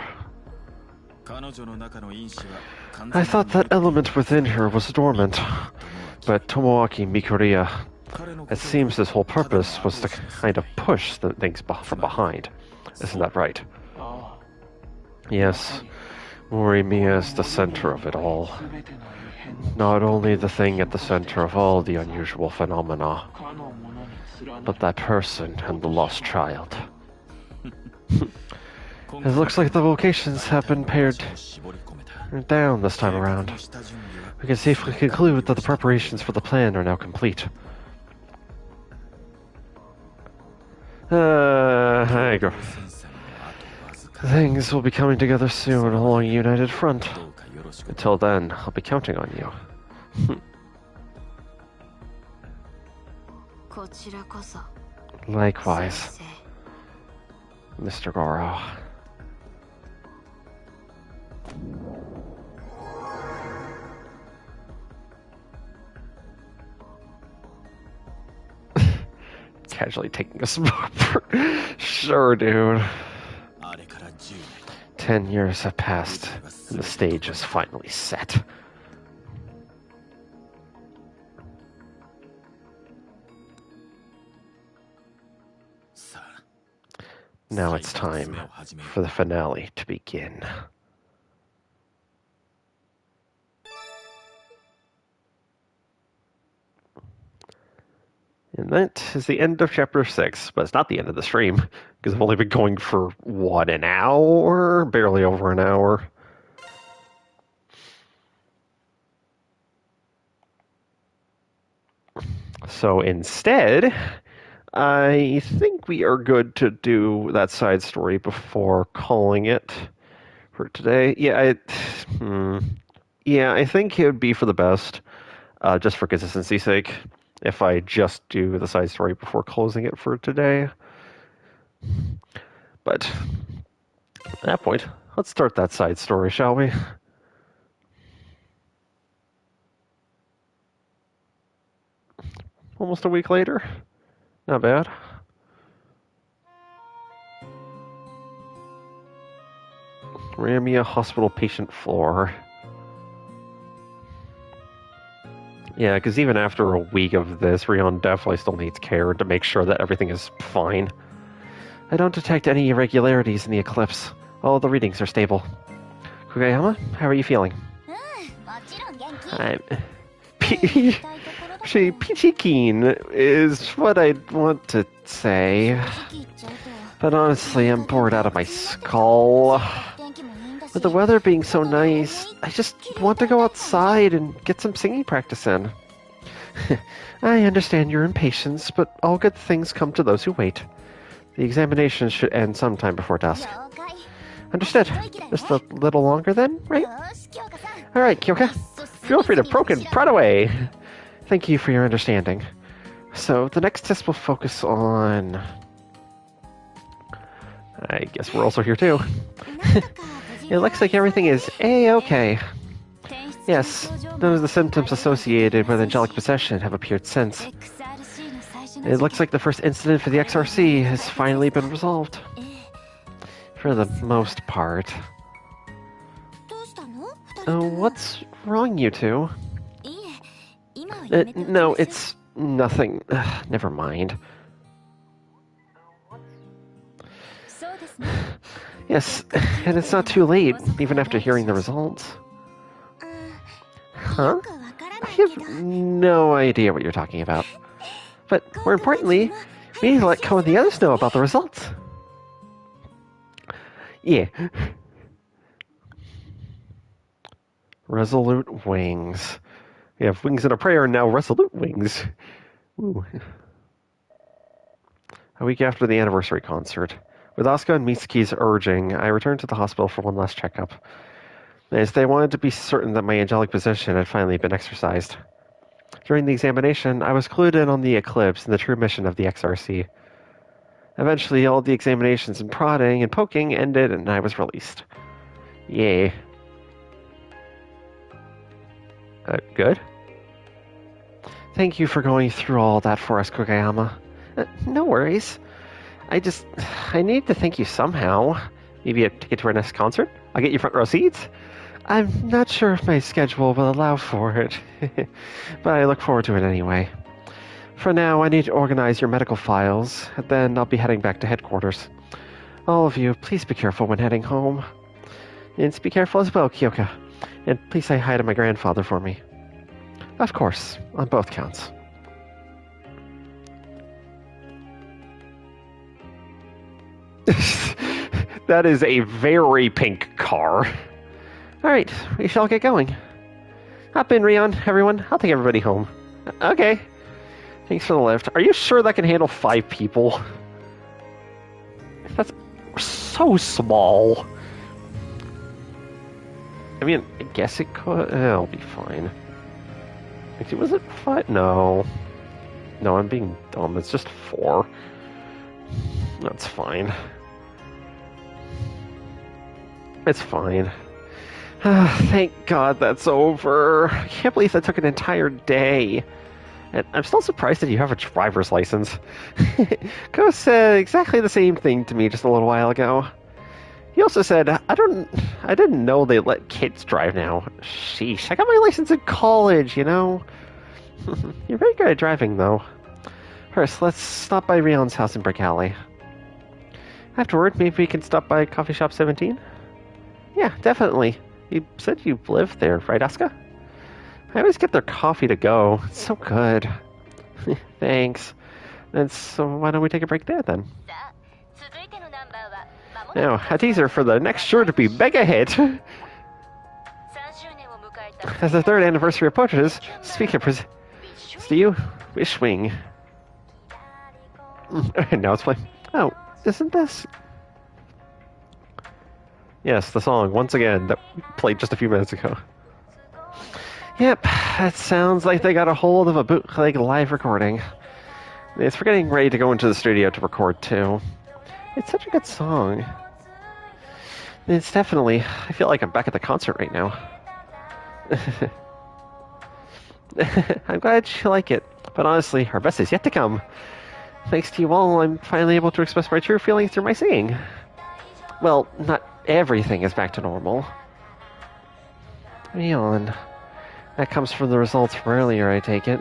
Speaker 1: I thought that element within her was dormant, but Tomoaki Mikuriya, it seems his whole purpose was to kind of push the things from behind. Isn't that right? Yes, Morimiya is the center of it all. Not only the thing at the center of all the unusual phenomena, but that person and the lost child. It looks like the locations have been pared down this time around. We can safely conclude that the preparations for the plan are now complete. Things will be coming together soon along a united front. Until then, I'll be counting on you. Likewise, Mr. Goro. Casually taking a smoke. Sure, dude. 10 years have passed, and the stage is finally set. Now it's time for the finale to begin. And that is the end of Chapter 6, but it's not the end of the stream, because I've only been going for, what, an hour? Barely over an hour. So instead, I think we are good to do that side story before calling it for today. Yeah, I think it would be for the best, just for consistency's sake, if I just do the side story before closing it for today. But at that point, let's start that side story, shall we? Almost a week later. Not bad. Ramia Hospital patient floor. Yeah, because even after a week of this, Rion definitely still needs care to make sure that everything is fine. I don't detect any irregularities in the eclipse. All the readings are stable. Kugayama, how are you feeling? I'm... peachy keen is what I'd want to say. But honestly, I'm bored out of my skull. With the weather being so nice, I just want to go outside and get some singing practice in. I understand your impatience, but all good things come to those who wait. The examination should end sometime before dusk. Understood. Just a little longer then, right? Alright, Kyoka. Feel free to poke and prod away. Thank you for your understanding. So, the next test will focus on... I guess we're also here too. It looks like everything is A-okay. Yes, none of the symptoms associated with angelic possession have appeared since. It looks like the first incident for the X.R.C. has finally been resolved. For the most part. What's wrong, you two? No, it's nothing. Never mind. Yes, and it's not too late, even after hearing the results. Huh? I have no idea what you're talking about. But more importantly, we need to let Ko and the others know about the results. Yeah. Resolute wings. We have wings and a prayer, and now resolute wings. Ooh. A week after the anniversary concert, with Asuka and Mitsuki's urging, I returned to the hospital for one last checkup, as they wanted to be certain that my angelic possession had finally been exercised. During the examination, I was clued in on the eclipse and the true mission of the X.R.C. Eventually, all the examinations and prodding and poking ended, and I was released. Yay. Good? Thank you for going through all that for us, Kugayama. No worries. I need to thank you somehow. Maybe a ticket to our next concert? I'll get you front row seats? I'm not sure if my schedule will allow for it, but I look forward to it anyway. For now, I need to organize your medical files, and then I'll be heading back to headquarters. All of you, please be careful when heading home. And be careful as well, Kyoka. And please say hi to my grandfather for me. Of course, on both counts. That is a very pink car. Alright, we shall get going. Hop in, Rion, everyone. I'll take everybody home. Okay. Thanks for the lift. Are you sure that can handle 5 people? That's so small. I mean, I guess it could. It'll be fine. Actually, was it 5? No. No, I'm being dumb. It's just 4. That's fine. It's fine. Thank God that's over. I can't believe that took an entire day. And I'm still surprised that you have a driver's license. Ko said exactly the same thing to me just a little while ago. He also said, I didn't know they let kids drive now. Sheesh, I got my license in college, you know? You're very good at driving, though. First, let's stop by Rion's house in Brick Alley. Afterward, maybe we can stop by Coffee Shop 17? Yeah, definitely. You said you live there, right, Asuka? I always get their coffee to go. It's so good. Thanks. And so why don't we take a break there, then? Now, a teaser for the next sure to be mega hit. As the 3rd anniversary approaches, speaker presents to you Wishwing. Now it's playing. Oh, isn't this? Yes, the song, once again, that played just a few minutes ago. Yep, that sounds like they got a hold of a bootleg live recording. It's for getting ready to go into the studio to record, too. It's such a good song. It's definitely... I feel like I'm back at the concert right now. I'm glad you like it, but honestly, our best is yet to come. Thanks to you all, I'm finally able to express my true feelings through my singing. Well, not everything is back to normal. Rion. That comes from the results from earlier, I take it.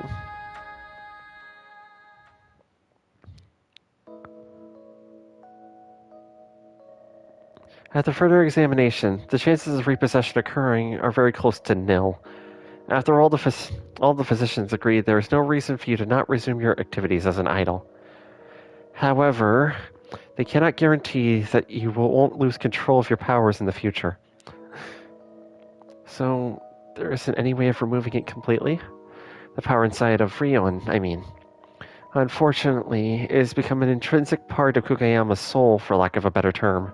Speaker 1: After further examination, the chances of repossession occurring are very close to nil. After all the physicians agreed there is no reason for you to not resume your activities as an idol. However, they cannot guarantee that you won't lose control of your powers in the future. So, there isn't any way of removing it completely? The power inside of Rion, I mean. Unfortunately, it has become an intrinsic part of Kugayama's soul, for lack of a better term.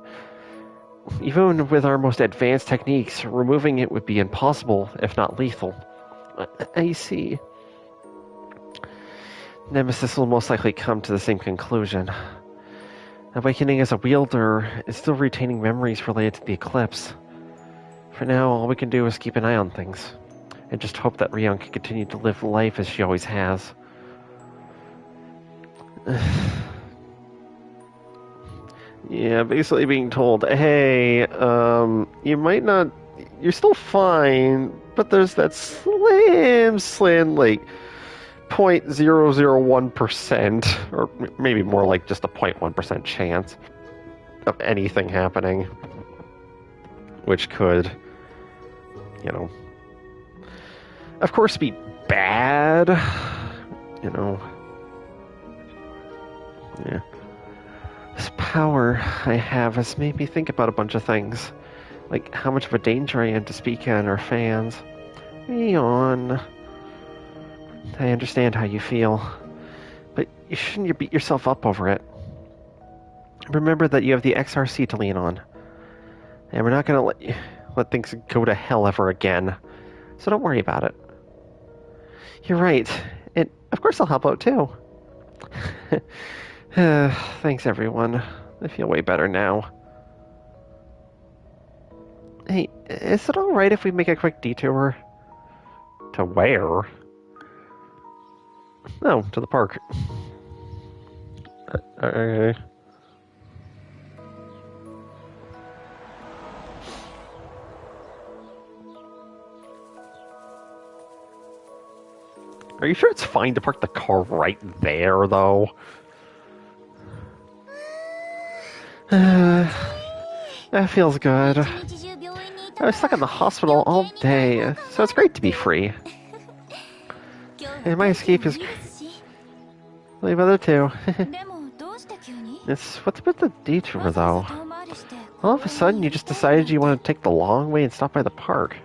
Speaker 1: Even with our most advanced techniques, removing it would be impossible, if not lethal. I see. Nemesis will most likely come to the same conclusion. Awakening as a wielder is still retaining memories related to the eclipse. For now, all we can do is keep an eye on things, and just hope that Rion can continue to live life as she always has. Yeah, basically being told, hey, you might not you're still fine, but there's that slim, like, 0.001%, or maybe more like just a 0.1% chance of anything happening, which could, you know, of course be bad, you know. Yeah. This power I have has made me think about a bunch of things, like how much of a danger I am to Spica and her fans. Rion, I understand how you feel, but you shouldn't beat yourself up over it. Remember that you have the X.R.C to lean on, and we're not going to let things go to hell ever again, so don't worry about it. You're right, and of course I'll help out too. Thanks everyone, I feel way better now. Hey, is it alright if we make a quick detour? To where? No, to the park. Okay. Are you sure it's fine to park the car right there, though? That feels good. I was stuck in the hospital all day, so it's great to be free. And my escape is... Leave other two. What's with the detour, though? All of a sudden, you just decided you want to take the long way and stop by the park.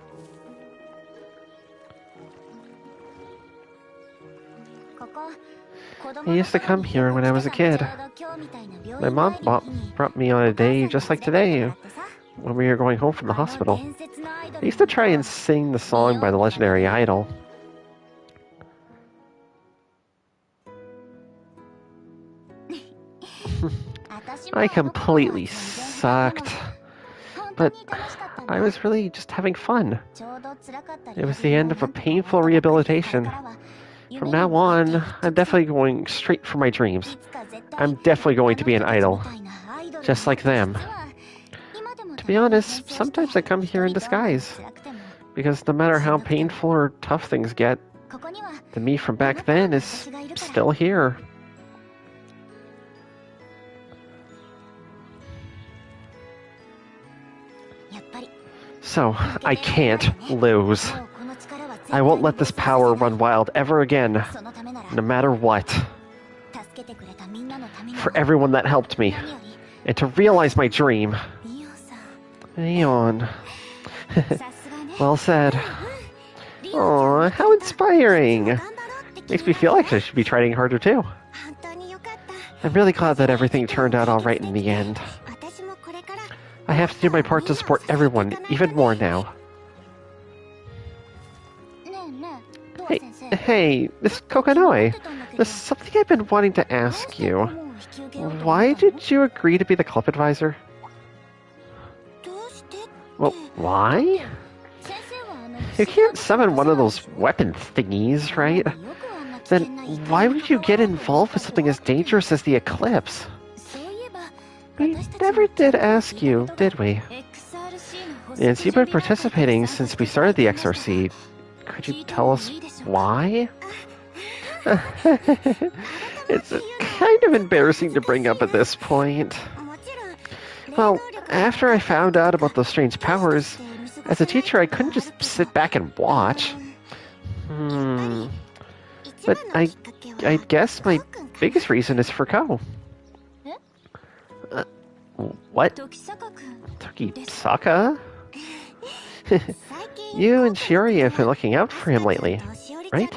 Speaker 1: I used to come here when I was a kid. My mom brought me on a day just like today, when we were going home from the hospital. I used to try and sing the song by the legendary idol. I completely sucked. But I was really just having fun. It was the end of a painful rehabilitation. From now on, I'm definitely going straight for my dreams. I'm definitely going to be an idol. Just like them. To be honest, sometimes I come here in disguise. Because no matter how painful or tough things get, the me from back then is still here. So, I can't lose. I won't let this power run wild ever again, no matter what. For everyone that helped me, and to realize my dream. Rion. Well said. Aw, how inspiring. Makes me feel like I should be trying harder too. I'm really glad that everything turned out alright in the end. I have to do my part to support everyone even more now. Hey, Miss Kokonoi, there's something I've been wanting to ask you. Why did you agree to be the club advisor? Well, why? You can't summon one of those weapon thingies, right? Then why would you get involved with something as dangerous as the eclipse? We never did ask you, did we? And you've been participating since we started the X.R.C. Could you tell us why? It's kind of embarrassing to bring up at this point. Well, after I found out about those strange powers, as a teacher I couldn't just sit back and watch. But I guess my biggest reason is for Ko. What? Tokisaka? You and Shiori have been looking out for him lately, right?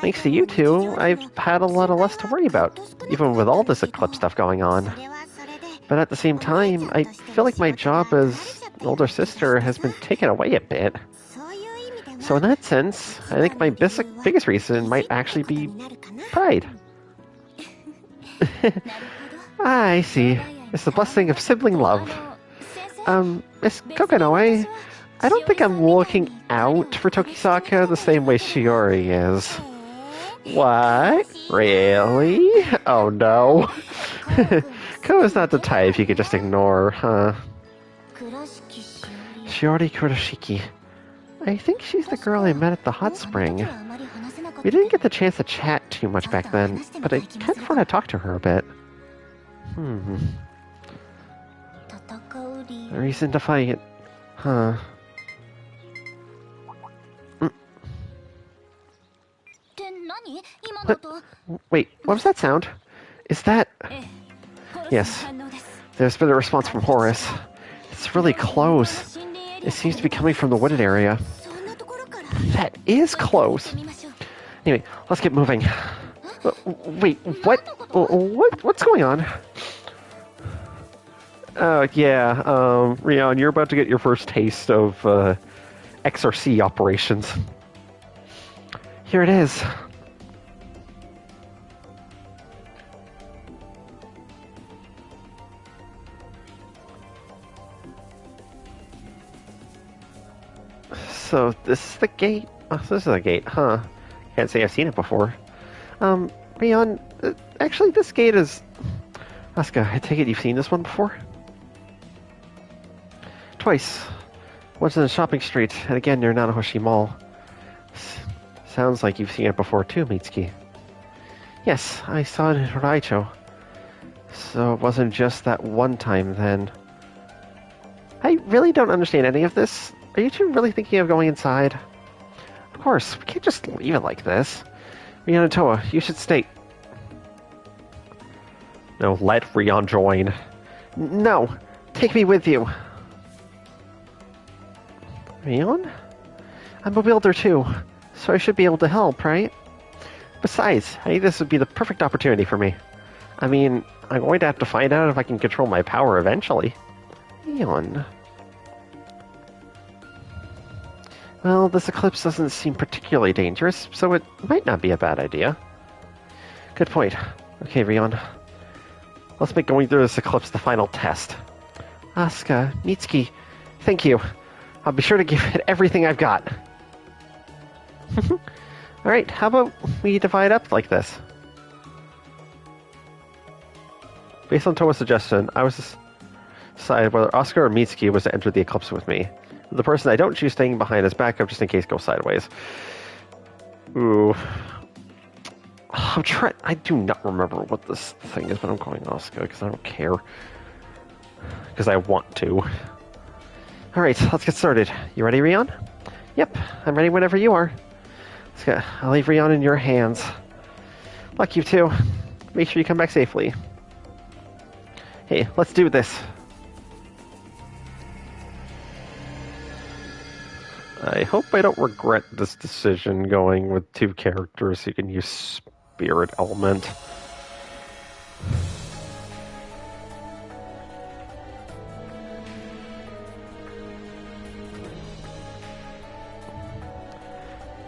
Speaker 1: Thanks to you two, I've had a lot less to worry about, even with all this eclipse stuff going on. But at the same time, I feel like my job as older sister has been taken away a bit. So in that sense, I think my biggest reason might actually be pride. I see. It's the blessing of sibling love. Miss Kokonoi, I don't think I'm looking out for Tokisaka the same way Shiori is. What? Really? Oh no. Ko is not the type you could just ignore, huh? Shiori Kurashiki. I think she's the girl I met at the hot spring. We didn't get the chance to chat too much back then, but I can't afford to talk to her a bit. A reason to fight. Huh. What? Wait, what was that sound? Is that... Yes. There's been a response from Horus. It's really close. It seems to be coming from the wooded area. That is close. Anyway, let's get moving. Wait, what? What's going on? Yeah, Rion, you're about to get your first taste of X.R.C. operations. Here it is. So, this is the gate? Oh, this is the gate, huh? Can't say I've seen it before. Rion, actually, this gate is... Asuka, I take it you've seen this one before? Twice. Once in the shopping street, and again near Nanahoshi Mall. Sounds like you've seen it before too, Mitsuki. Yes, I saw it in Raicho. So it wasn't just that one time, then. I really don't understand any of this. Are you two really thinking of going inside? Of course, we can't just leave it like this. Rion and Toa, you should stay. No, let Rion join. No, take me with you. Rion? I'm a wielder too, so I should be able to help, right? Besides, I think this would be the perfect opportunity for me. I mean, I'm going to have to find out if I can control my power eventually. Rion... Well, this eclipse doesn't seem particularly dangerous, so it might not be a bad idea. Good point. Okay, Rion. Let's make going through this eclipse the final test. Asuka, Mitsuki, thank you. I'll be sure to give it everything I've got. Alright, how about we divide up like this? Based on Toa's suggestion, I was to decide whether Asuka or Mitsuki was to enter the eclipse with me. The person I don't choose staying behind as backup just in case goes sideways. Ooh. I'm trying... I do not remember what this thing is, but I'm calling Asuka because I don't care. Because I want to. Alright, let's get started. You ready, Rion? Yep, I'm ready whenever you are. Let's go. I'll leave Rion in your hands. Luck you too. Make sure you come back safely. Hey, let's do this. I hope I don't regret this decision going with two characters who can use Spirit Element.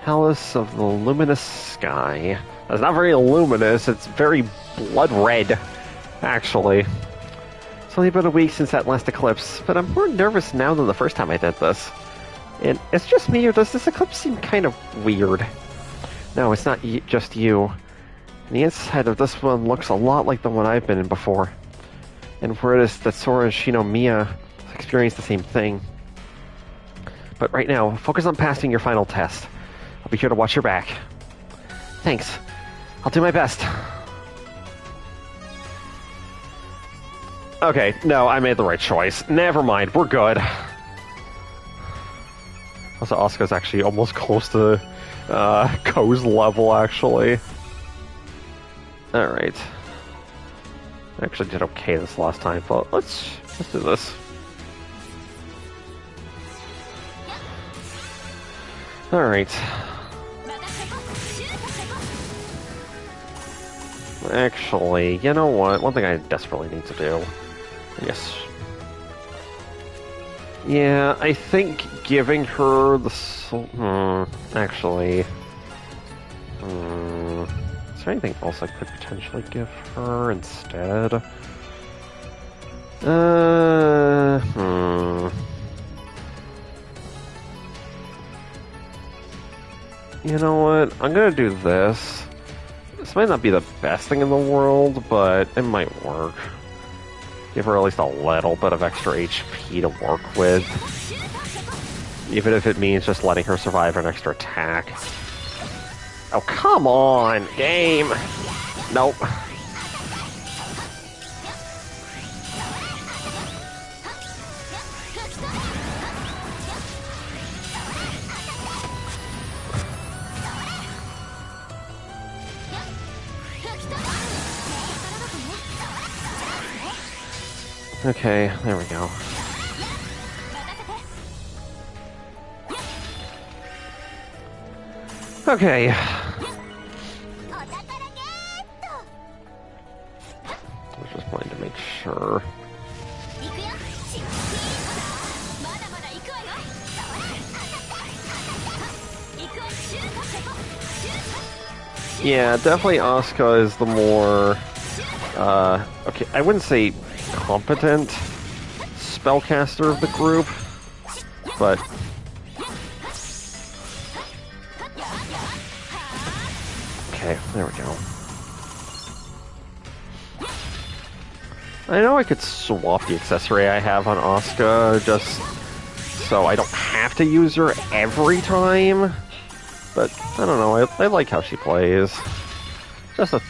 Speaker 1: Palace of the Luminous Sky. It's not very luminous, it's very blood red, actually. It's only been a week since that last eclipse, but I'm more nervous now than the first time I did this. And it's just me, or does this eclipse seem kind of weird? No, it's not just you. And the inside of this one looks a lot like the one I've been in before. And word is that Sora and Shinomiya experienced the same thing. But right now, focus on passing your final test. I'll be here to watch your back. Thanks. I'll do my best. Okay, no, I made the right choice. Never mind, we're good. Also, Asuka's actually almost close to Ko's level, actually. Alright. I actually did okay this last time, but let's do this. Alright. Actually, you know what? One thing I desperately need to do. Yes. Yeah, I think giving her the actually... is there anything else I could potentially give her instead? You know what? I'm gonna do this. This might not be the best thing in the world, but it might work. Give her at least a little bit of extra HP to work with. Even if it means just letting her survive an extra attack. Oh, come on, game! Nope. Okay, there we go. Okay. I was just wanting to make sure. Yeah, definitely Asuka is the more, okay, I wouldn't say competent spellcaster of the group, but okay, there we go. I know I could swap the accessory I have on Asuka just so I don't have to use her every time, but I don't know, I like how she plays. Just a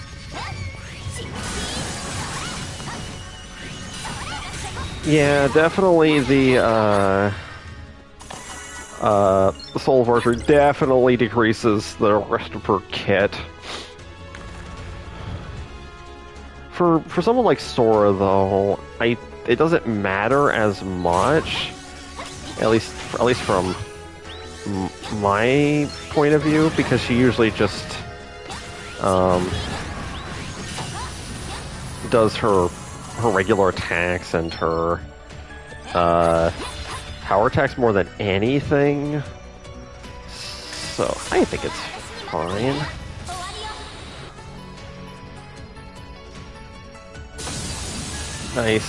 Speaker 1: yeah, definitely the Soul of Archer definitely decreases the rest of her kit. For someone like Sora, though, it doesn't matter as much, at least from my point of view, because she usually just does her regular attacks and her power attacks more than anything. So I think it's fine. Nice.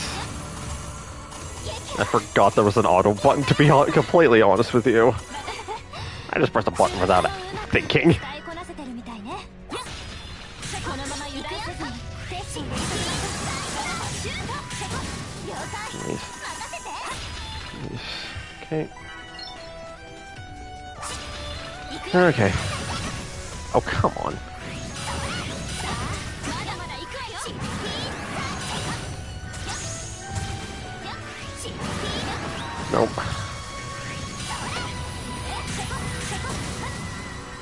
Speaker 1: I forgot there was an auto button, to be completely honest with you. I just pressed a button without thinking. Nice. Okay. Okay. Oh, come on. Nope.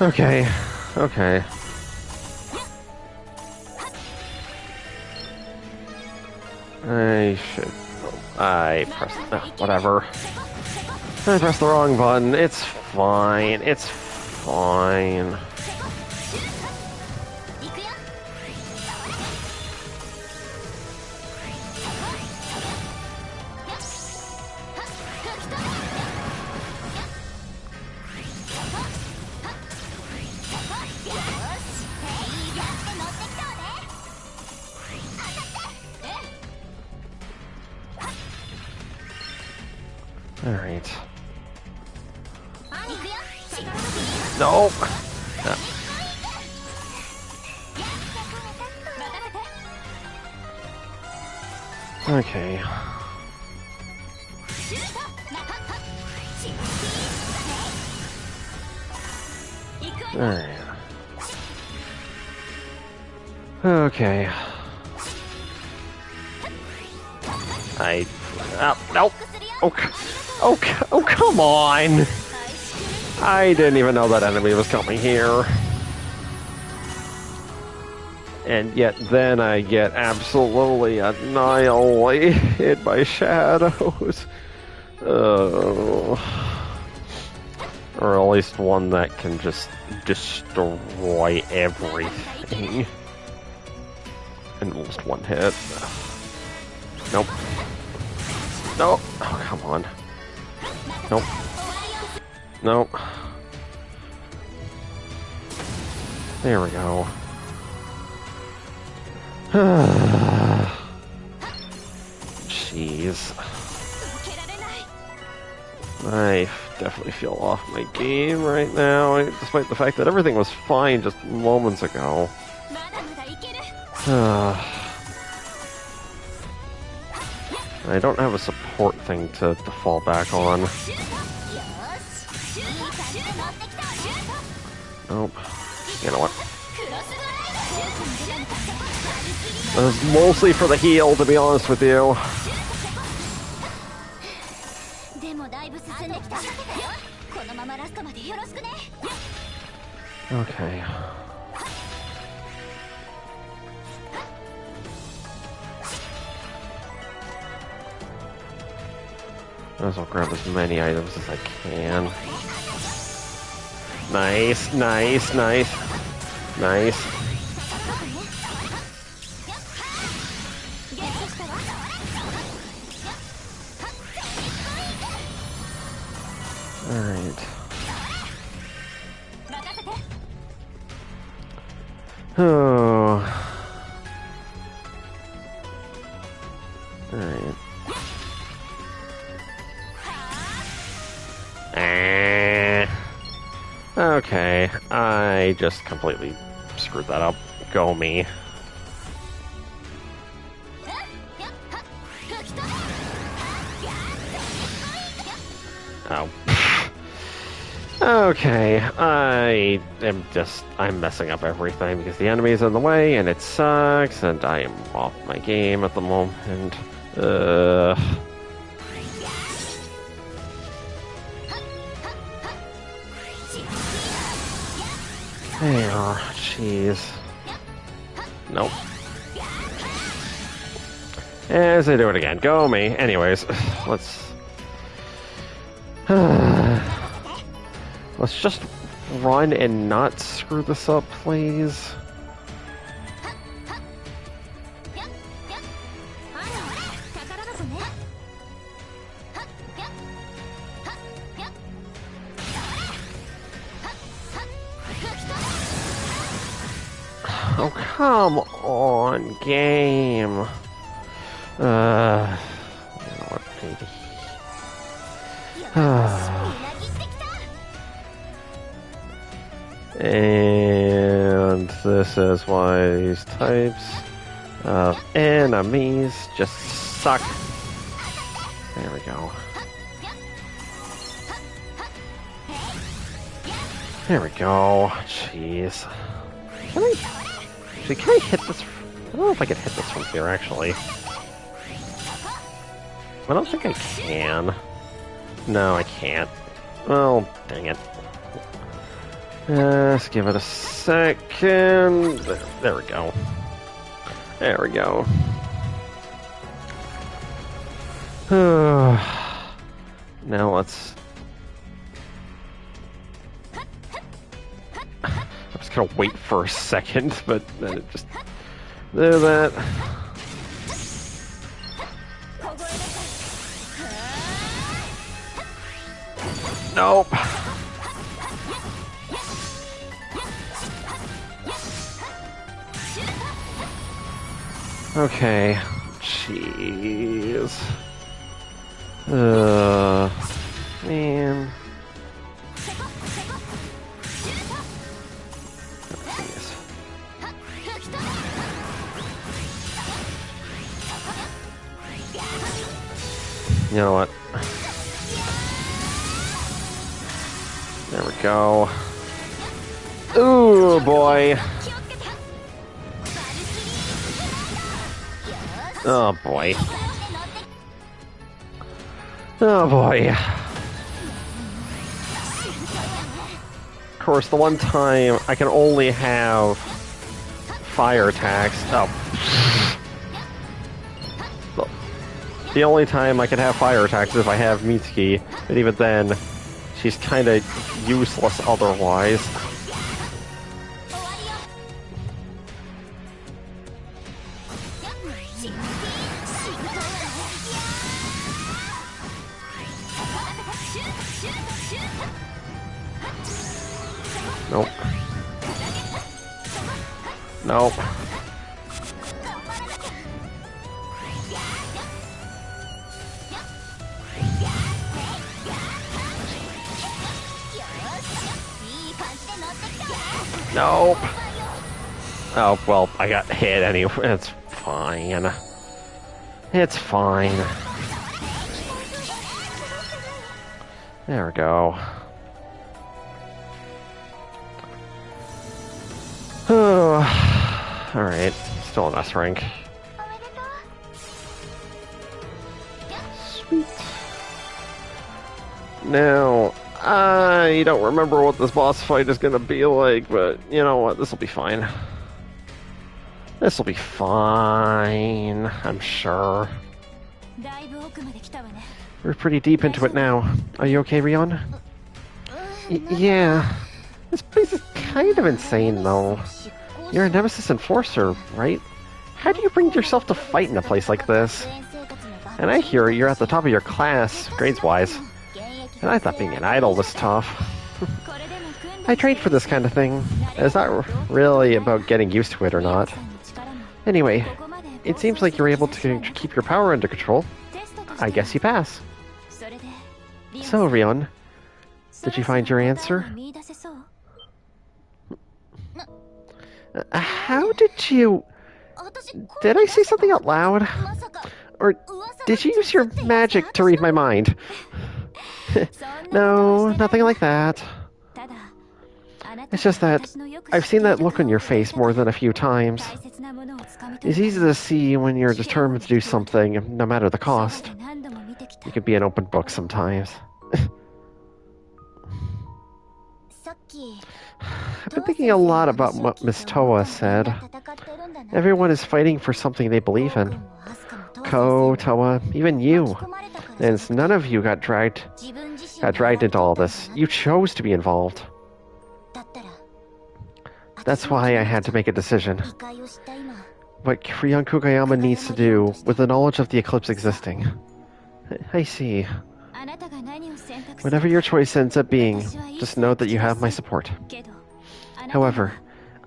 Speaker 1: Okay. Okay. I pressed... whatever. I pressed the wrong button. It's fine. It's fine. Alright. Nope. No. Okay. Alright. Okay. Nope. Oh, come on! I didn't even know that enemy was coming here. And yet then I get absolutely annihilated by shadows. Or at least one that can just destroy everything. In almost one hit. Nope. Nope. Oh, come on. Nope. Nope. There we go. Jeez. I definitely feel off my game right now, despite the fact that everything was fine just moments ago. I don't have a support thing to fall back on. Nope. You know what? It was mostly for the heal, to be honest with you. Okay. Might as well grab as many items as I can. Nice, nice, nice. Nice. Alright. Oh. Alright. Okay, I just completely screwed that up. Go me. Oh. Okay, I'm messing up everything because the enemy's in the way and it sucks and I am off my game at the moment. There, jeez. Nope. As I do it again. Go me. Anyways, let's just run and not screw this up, please. Oh, come on, game. You know what, baby. And this is why these types of enemies just suck. There we go. There we go. Jeez. Can I hit this? I don't know if I can hit this from here, actually. I don't think I can. No, I can't. Oh, dang it. Let's give it a second. There we go. There we go. Now let's... I'm just gonna wait for a second, but then it just... Do that. Nope. Okay. Jeez. Man. You know what? There we go. Ooh, boy. Oh, boy. Oh, boy. Of course, the one time I can only have fire attacks. Oh. The only time I can have fire attacks is if I have Mitsuki, but even then, she's kind of useless otherwise. Nope. Nope. Nope. Oh, well, I got hit anyway. It's fine. It's fine. There we go. Alright, still an S rank. Sweet. Now, I don't remember what this boss fight is gonna be like, but you know what? This'll be fine. This'll be fine, I'm sure. We're pretty deep into it now. Are you okay, Rion? Yeah. This place is kind of insane, though. You're a Nemesis Enforcer, right? How do you bring yourself to fight in a place like this? And I hear you're at the top of your class, grades-wise. And I thought being an idol was tough. I trained for this kind of thing. It's not really about getting used to it or not. Anyway, it seems like you're able to keep your power under control. I guess you pass. So, Rion, did you find your answer? How did you... Did I say something out loud? Or did you use your magic to read my mind? No, nothing like that. It's just that I've seen that look on your face more than a few times. It's easy to see when you're determined to do something, no matter the cost. You can be an open book sometimes. I've been thinking a lot about what Miss Toa said. Everyone is fighting for something they believe in. Ko, Toa, even you. And none of you got dragged into all this. You chose to be involved. That's why I had to make a decision. What Rion Kugayama needs to do with the knowledge of the eclipse existing. I see. Whatever your choice ends up being, just know that you have my support. However,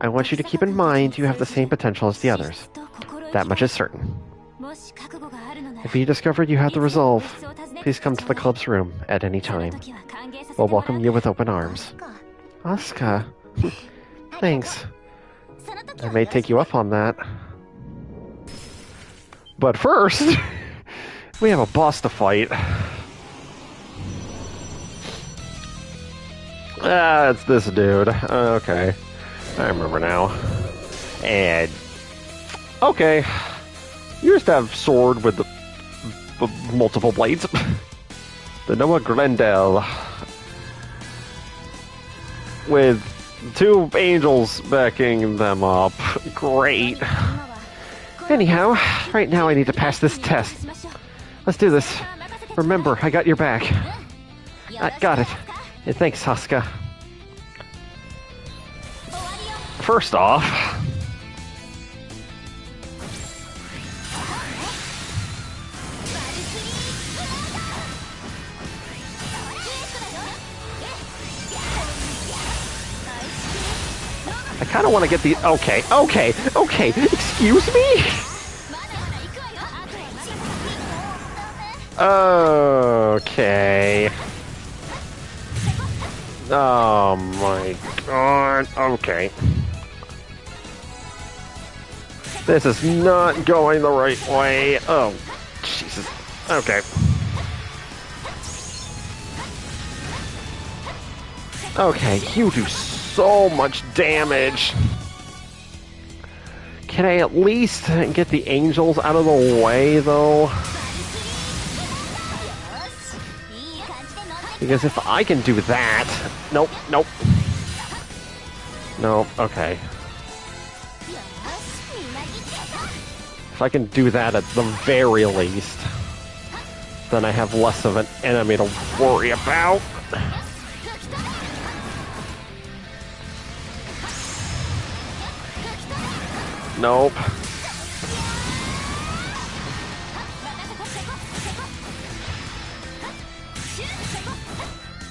Speaker 1: I want you to keep in mind you have the same potential as the others. That much is certain. If you discover you have the resolve, please come to the club's room at any time. We'll welcome you with open arms. Asuka. Thanks. I may take you up on that. But first, we have a boss to fight. It's this dude. Okay. I remember now. And... okay. You just have sword with multiple blades. The Noah Grendel. With 2 angels backing them up. Great. Anyhow, right now I need to pass this test. Let's do this. Remember, I got your back. I got it. And thanks, Asuka. First off... I kind of want to get the... Okay. Excuse me? Okay. Oh my god. Okay. This is not going the right way. Oh, Jesus. Okay. Okay, you do so much damage. Can I at least get the angels out of the way, though? Because if I can do that... Nope. Nope, okay. If I can do that at the very least, then I have less of an enemy to worry about. Nope.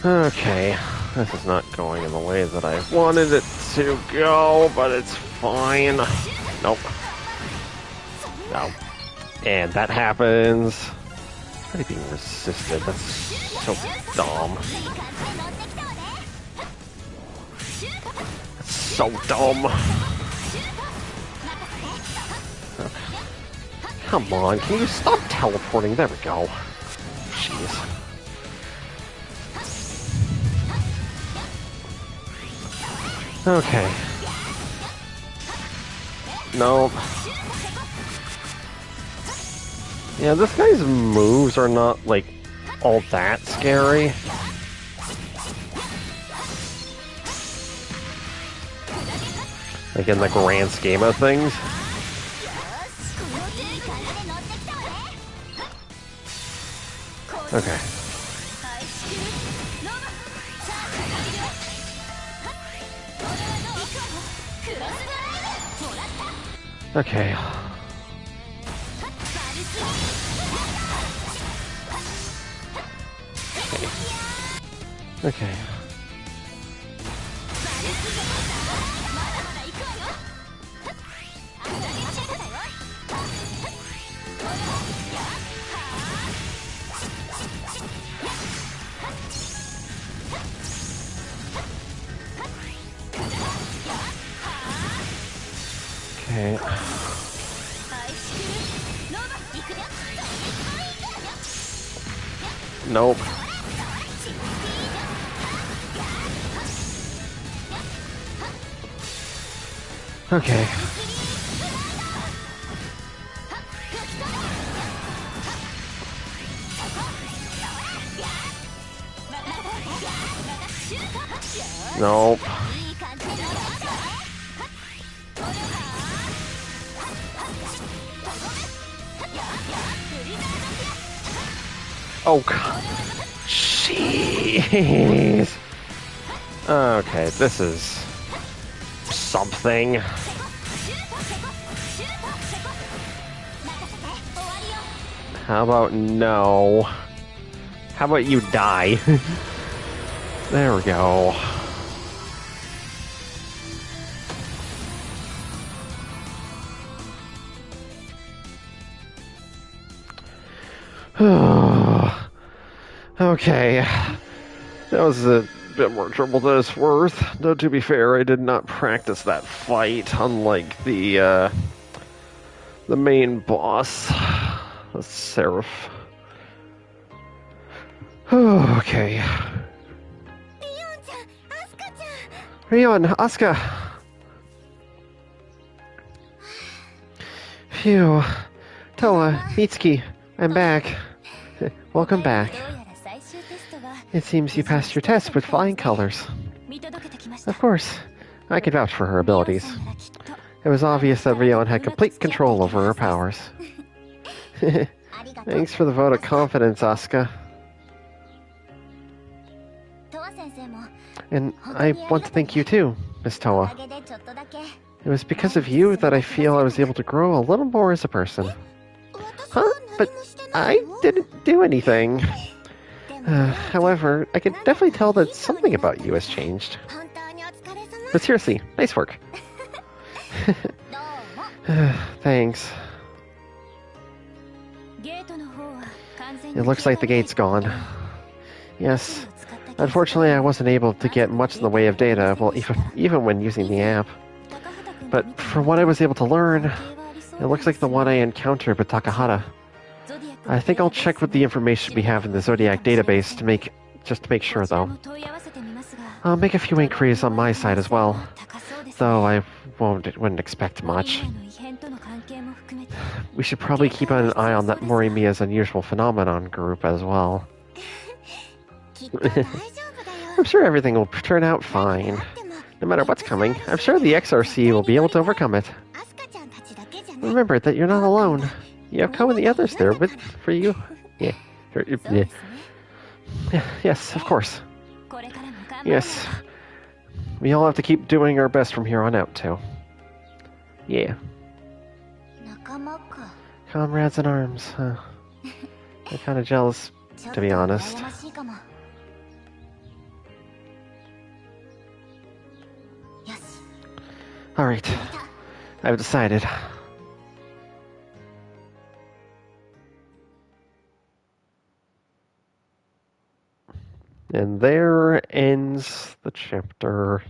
Speaker 1: Okay, this is not going in the way that I wanted it to go, but it's fine. Nope. No. And that happens. How are they being resisted? That's so dumb. That's so dumb. Come on, can you stop teleporting? There we go. Jeez. Okay. No. Yeah, this guy's moves are not, like, all that scary. Like, in the grand scheme of things. Okay. Okay. Okay. Okay. Nope. Okay. Nope. Oh, God. Jeez. Okay, this is something. How about no? How about you die? There we go. Okay. That was a bit more trouble than it's worth. Though, to be fair, I did not practice that fight, unlike the main boss, the Seraph. Okay. Rion, Asuka! Phew. Toa, Mitsuki, I'm back. Welcome back. It seems you passed your test with flying colors. Of course, I can vouch for her abilities. It was obvious that Rion had complete control over her powers. Thanks for the vote of confidence, Asuka. And I want to thank you too, Miss Toa. It was because of you that I feel I was able to grow a little more as a person. Huh? But I didn't do anything. However, I can definitely tell that something about you has changed. But seriously, nice work. Thanks. It looks like the gate's gone. Yes. Unfortunately, I wasn't able to get much in the way of data, well, even when using the app. But from what I was able to learn, it looks like the one I encountered with Takahata. I think I'll check with the information we have in the Zodiac database to make sure, though. I'll make a few inquiries on my side as well, though I wouldn't expect much. We should probably keep an eye on that Morimiya's unusual phenomenon group as well. I'm sure everything will turn out fine. No matter what's coming, I'm sure the X.R.C will be able to overcome it. Remember that you're not alone. You have Ko and the others there for you. Yeah. Yes, of course. Yes. We all have to keep doing our best from here on out, too. Yeah. Comrades in arms, huh? I'm kind of jealous, to be honest. Alright. I've decided. And there ends the chapter.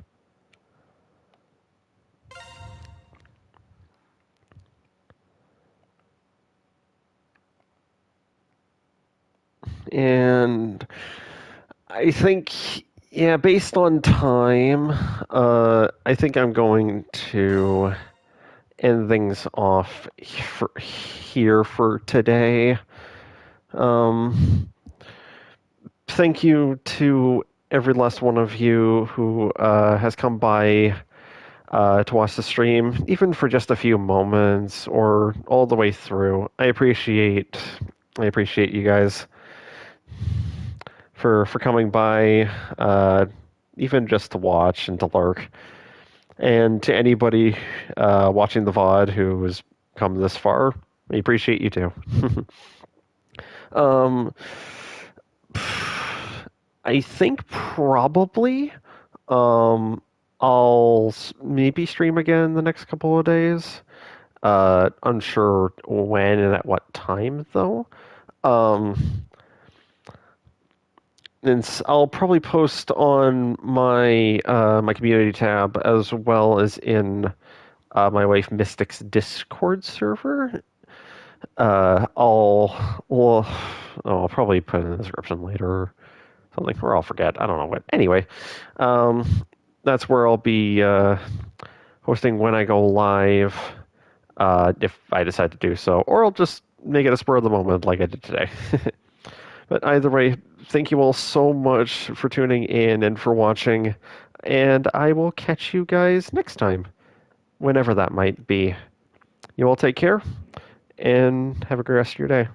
Speaker 1: And I think, yeah, based on time, I think I'm going to end things off here for today. Thank you to every last one of you who has come by to watch the stream, even for just a few moments or all the way through. I appreciate you guys for coming by, even just to watch and to lurk. And to anybody watching the VOD who has come this far, I appreciate you too. I think probably I'll maybe stream again the next couple of days. Unsure when and at what time though. And I'll probably post on my my community tab as well as in my wife Mystic's Discord server. I'll probably put in the description later or something, or I'll forget. I don't know what. Anyway, that's where I'll be hosting when I go live, if I decide to do so, or I'll just make it a spur of the moment like I did today. But either way, thank you all so much for tuning in and for watching, and I will catch you guys next time, whenever that might be. You all take care, and have a great rest of your day.